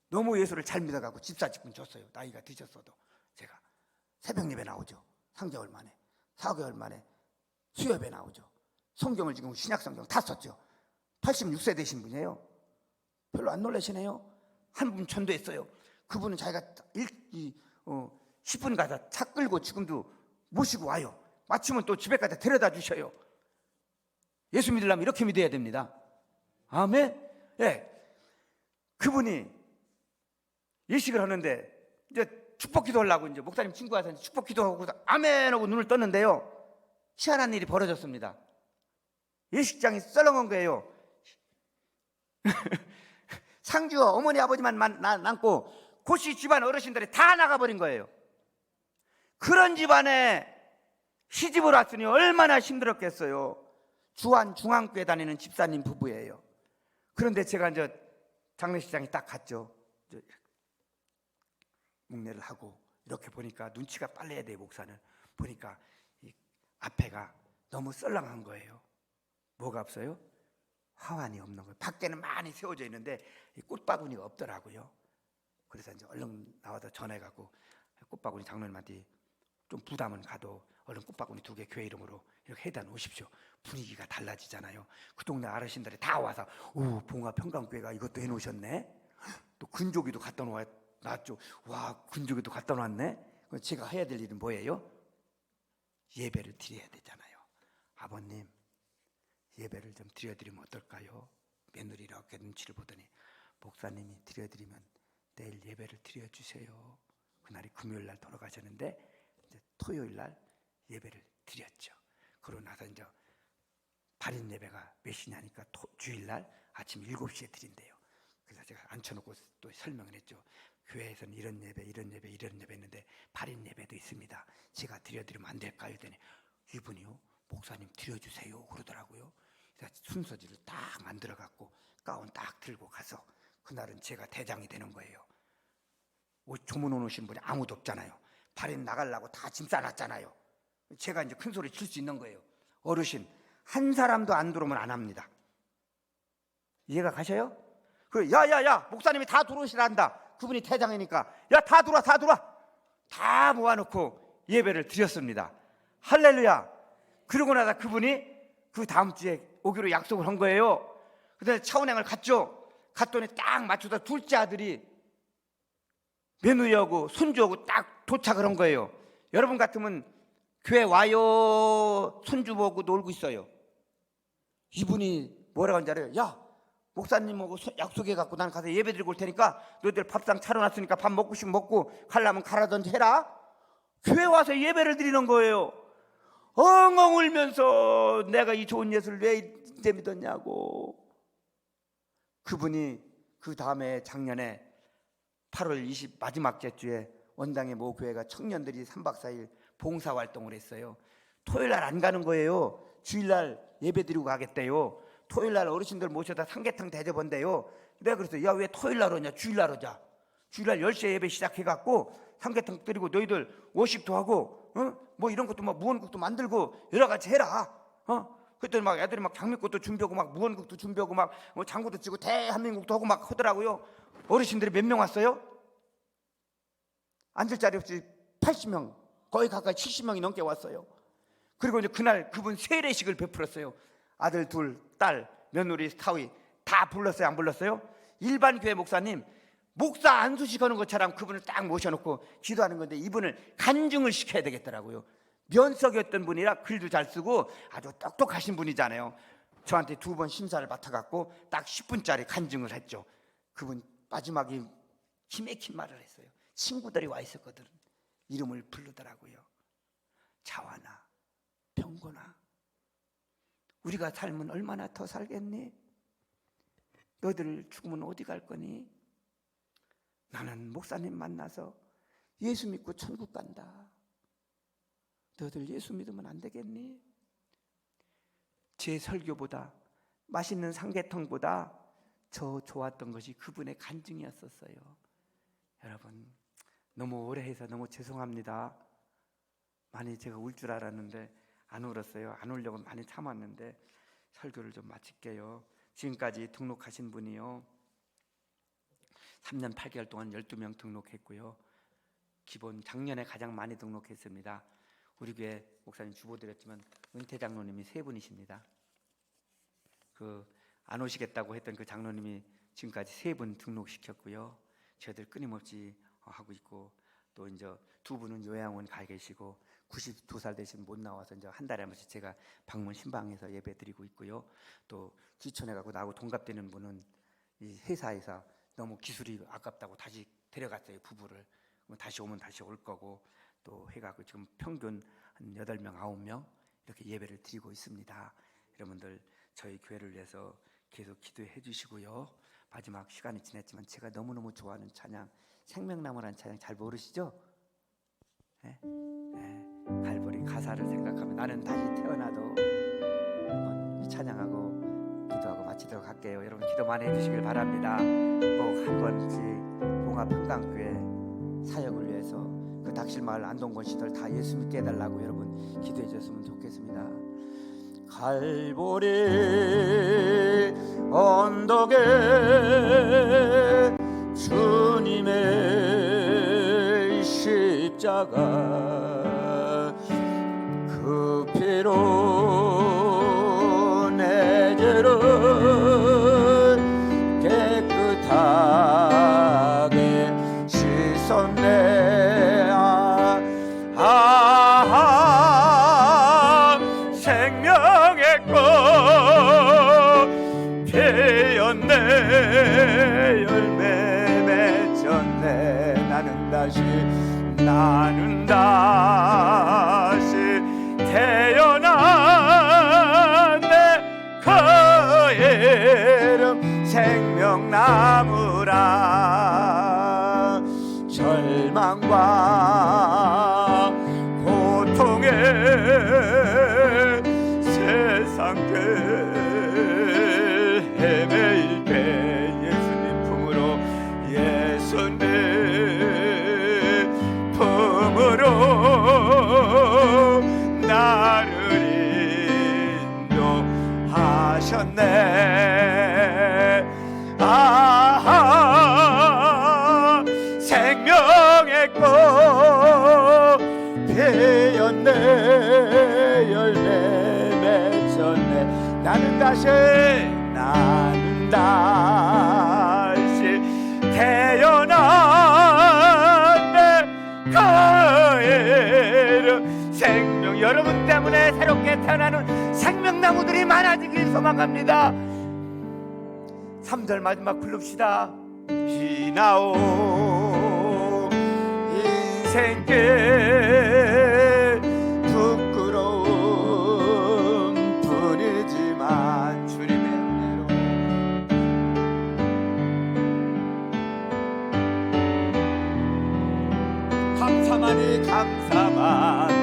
너무 예수를 잘 믿어가고 집사 직분 줬어요. 나이가 드셨어도. 제가 새벽 예배 나오죠. 3개월 만에, 4개월 만에 수요예배 나오죠. 성경을 지금 신약 성경 다 썼죠. 86세 되신 분이에요. 별로 안 놀라시네요. 한 분 전도했어요. 그분은 자기가 10분 가서 차 끌고 지금도 모시고 와요. 마치면 또 집에 가서 데려다 주셔요. 예수 믿으려면 이렇게 믿어야 됩니다. 아멘. 예. 그분이 예식을 하는데 이제 축복 기도하려고 이제 목사님 친구가 와서 축복 기도하고 아멘 하고 눈을 떴는데요. 희한한 일이 벌어졌습니다. 예식장이 썰렁한 거예요. 상주와 어머니 아버지만 남고 고씨 집안 어르신들이 다 나가버린 거예요. 그런 집안에 시집을 왔으니 얼마나 힘들었겠어요. 주안 중앙교회 다니는 집사님 부부예요. 그런데 제가 이제 장례식장에 딱 갔죠. 묵례를 하고 이렇게 보니까 눈치가 빨라야 돼요. 목사는 보니까 이 앞에가 너무 썰렁한 거예요. 뭐가 없어요? 화환이 없는 거예요. 밖에는 많이 세워져 있는데 이 꽃바구니가 없더라고요. 그래서 이제 얼른 나와서 전해가고 꽃바구니 장로님한테 좀 부담은 가도 얼른 꽃바구니 2개 교회 이름으로 이렇게 해다 놓으십시오. 분위기가 달라지잖아요. 그 동네 어르신들이 다 와서 오, 봉화 평강교회가 이것도 해놓으셨네. 또 근조기도 갖다 놨죠. 와, 근조기도 갖다 놨네. 제가 해야 될 일은 뭐예요? 예배를 드려야 되잖아요. 아버님, 예배를 좀 드려드리면 어떨까요? 며느리 이렇게 눈치를 보더니 목사님이 드려드리면 내일 예배를 드려주세요. 그날이 금요일 날 돌아가셨는데 이제 토요일 날 예배를 드렸죠. 그러고 나서 이제 발인 예배가 몇 시냐니까 주일 날 아침 7시에 드린대요. 그래서 제가 앉혀놓고 또 설명을 했죠. 교회에서는 이런 예배, 이런 예배, 이런 예배 있는데 발인 예배도 있습니다. 제가 드려드리면 안 될까요? 했더니 이분이요, 목사님 드려주세요 그러더라고요. 그래서 순서지를 딱 만들어갖고 가운 딱 들고 가서 그날은 제가 대장이 되는 거예요. 조문 오신 분이 아무도 없잖아요. 발인 나가려고 다 짐 싸놨잖아요. 제가 이제 큰 소리 칠 수 있는 거예요. 어르신 한 사람도 안 들어오면 안 합니다. 이해가 가셔요? 그래, 야야야, 목사님이 다 들어오시란다. 그분이 대장이니까 야, 다 들어와, 다 들어와. 다 모아놓고 예배를 드렸습니다. 할렐루야. 그러고 나서 그분이 그 다음 주에 오기로 약속을 한 거예요. 그래서 차은행을 갔죠. 갔더니 딱 맞춰서 둘째 아들이 며느리하고 손주하고 딱 도착을 한 거예요. 여러분 같으면 교회 와요, 손주 보고 놀고 있어요. 이분이 뭐라고 하는지 알아요? 야, 목사님하고 약속해 갖고 난 가서 예배 드리고 올 테니까 너희들 밥상 차려놨으니까 밥 먹고 싶으면 먹고 가려면 가라든지 해라. 교회 와서 예배를 드리는 거예요. 엉엉 울면서 내가 이 좋은 예수를 왜 이제 믿었냐고. 그분이 그 다음에 작년에 8월 20 마지막 주에 원당의 모 교회가 청년들이 3박 4일 봉사활동을 했어요. 토요일날 안 가는 거예요. 주일날 예배 드리고 가겠대요. 토요일날 어르신들 모셔다 삼계탕 대접한대요. 내가 그랬어요. 야, 왜 토요일날 오냐, 주일날 오자. 주일날 10시에 예배 시작해갖고 삼계탕 드리고 너희들 워십도 하고 뭐 이런 것도 막 무언국도 만들고 여러 가지 해라. 그랬더니 막 애들이 막 장미꽃도 준비하고 막 무언국도 준비하고 막 장구도 치고 대한민국도 하고 막 하더라고요. 어르신들이 몇 명 왔어요? 앉을 자리 없이 80명, 거의 가까이 70명이 넘게 왔어요. 그리고 이제 그날 그분 세례식을 베풀었어요. 아들 둘, 딸, 며느리, 사위 다 불렀어요? 안 불렀어요? 일반 교회 목사님 목사 안수시키는 것처럼 그분을 딱 모셔놓고 기도하는 건데 이분을 간증을 시켜야 되겠더라고요. 면석이었던 분이라 글도 잘 쓰고 아주 똑똑하신 분이잖아요. 저한테 2번 심사를 맡아갖고 딱 10분짜리 간증을 했죠. 그분 마지막에 힘맥힌 말을 했어요. 친구들이 와 있었거든. 이름을 부르더라고요. 자화나 병고나 우리가 살면 얼마나 더 살겠니? 너희들 죽으면 어디 갈 거니? 나는 목사님 만나서 예수 믿고 천국 간다. 너희들 예수 믿으면 안 되겠니? 제 설교보다 맛있는 삼계탕보다 저 좋았던 것이 그분의 간증이었었어요. 여러분 너무 오래 해서 너무 죄송합니다. 많이 제가 울 줄 알았는데 안 울었어요. 안 울려고 많이 참았는데 설교를 좀 마칠게요. 지금까지 등록하신 분이요 3년 8개월 동안 12명 등록했고요. 기본 작년에 가장 많이 등록했습니다. 우리 교회 목사님 주보드렸지만 은퇴 장로님이 3분이십니다. 안 오시겠다고 했던 그 장로님이 지금까지 3분 등록시켰고요. 저희들 끊임없이 하고 있고 또 이제 2분은 요양원 가 계시고 92살 되신 못 나와서 이제 한 달에 한 번씩 제가 방문 신방에서 예배 드리고 있고요. 또 귀촌해 가고 나하고 동갑되는 분은 이 회사에서 너무 기술이 아깝다고 다시 데려갔어요. 부부를. 다시 오면 다시 올 거고 또 해가지고 지금 평균 한 8명, 9명 이렇게 예배를 드리고 있습니다. 여러분들 저희 교회를 위해서 계속 기도해 주시고요. 마지막 시간이 지났지만 제가 너무너무 좋아하는 찬양 생명나무라는 찬양 잘 모르시죠? 네? 네. 갈보리 가사를 생각하면 나는 다시 태어나도 한번 찬양하고 기도하고 마치도록 할게요. 여러분 기도 많이 해주시길 바랍니다. 꼭 한 번씩 봉합평강교회 사역을 위해서 그 닥실마을 안동권 시들 다 예수 믿게 해달라고 여러분 기도해 주셨으면 좋겠습니다. 갈보리 언덕에 주님의 십자가 그 피로 내 죄를 깨끗하게 씻었네. 생명의 꽃 피었네. 열매 맺었네. 나는 다시 태어났네. 그 이름 생명나무라. 절망과 고통의 세상을 헤매일 때 예수님 품으로 예수님 품으로 나 맺혔네. 아하, 생명의 꽃 피었네. 열매 맺혔네. 나는 다시 태어났네. 가에르 생명. 여러분 때문에 새롭게 태어나는 생명나무들이 많아지길 소망합니다. 3절 마지막 부릅시다. 비나오 인생길 부끄러움 뿐이지만 주님의 은혜로 감사만이 감사만.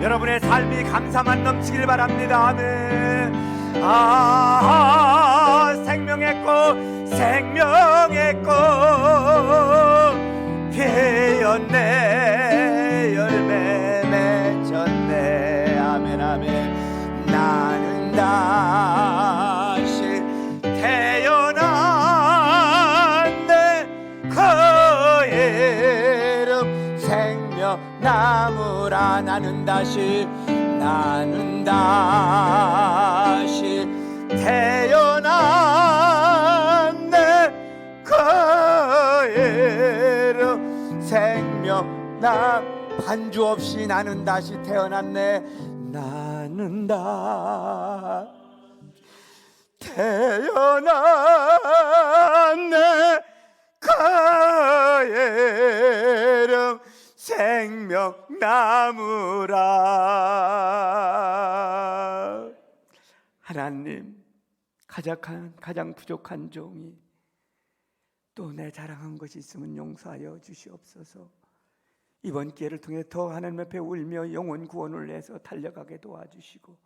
여러분의 삶이 감사만 넘치길 바랍니다. 아멘. 아, 생명의 꽃, 생명의 꽃 피었네. 열매 맺혔네. 아멘 아멘. 나는 다시 태어났네. 그 이름 생명나무라. 나는 다시 태어났네. 그 이름 생명나무. 반주 없이 나는 다시 태어났네. 나는 다 태어났네. 그 이름 생명나무라. 하나님, 가장 부족한 종이 또 내 자랑한 것이 있으면 용서하여 주시옵소서. 이번 기회를 통해 더 하나님 앞에 울며 영혼 구원을 위해서 달려가게 도와주시고,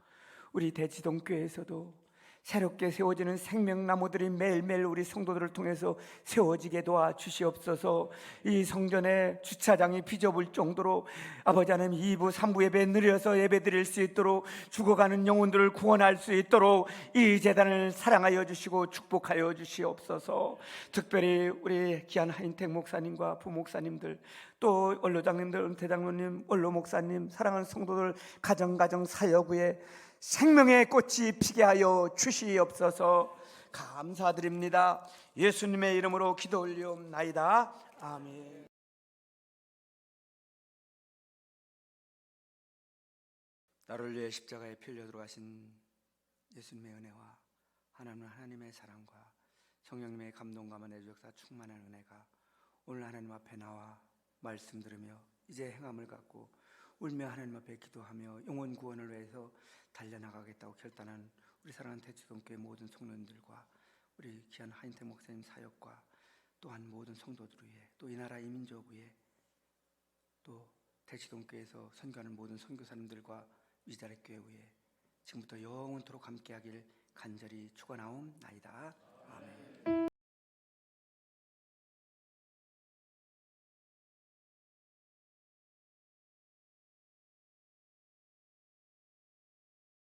우리 대치동교회에서도 새롭게 세워지는 생명나무들이 매일매일 우리 성도들을 통해서 세워지게 도와주시옵소서. 이 성전의 주차장이 비좁을 정도로 아버지 하나님 2부 3부 예배 늘려서 예배 드릴 수 있도록, 죽어가는 영혼들을 구원할 수 있도록 이 재단을 사랑하여 주시고 축복하여 주시옵소서. 특별히 우리 귀한 하인택 목사님과 부목사님들, 또 원로장님들, 은퇴장로님, 원로 목사님, 사랑하는 성도들 가정 사역에 생명의 꽃이 피게 하여 주시옵소서. 감사드립니다. 예수님의 이름으로 기도 올리옵나이다. 아멘. 나를 위해 십자가에 피 흘려 들어가신 예수님의 은혜와 하나님의 사랑과 성령님의 감동과 만의 역사 충만한 은혜가 오늘 하나님 앞에 나와 말씀 들으며 이제 행함을 갖고 울며 하나님 앞에 기도하며 영혼 구원을 위해서 달려나가겠다고 결단한 우리 사랑하는 대치동교회 모든 성도님들과 우리 귀한 하인태 목사님 사역과 또한 모든 성도들 위해, 또 이 나라 이 민족 위해, 또 대치동교회에서 선교하는 모든 선교사님들과 위자렛교회 위해 지금부터 영원토록 함께하길 간절히 축원하옵나이다. 아멘.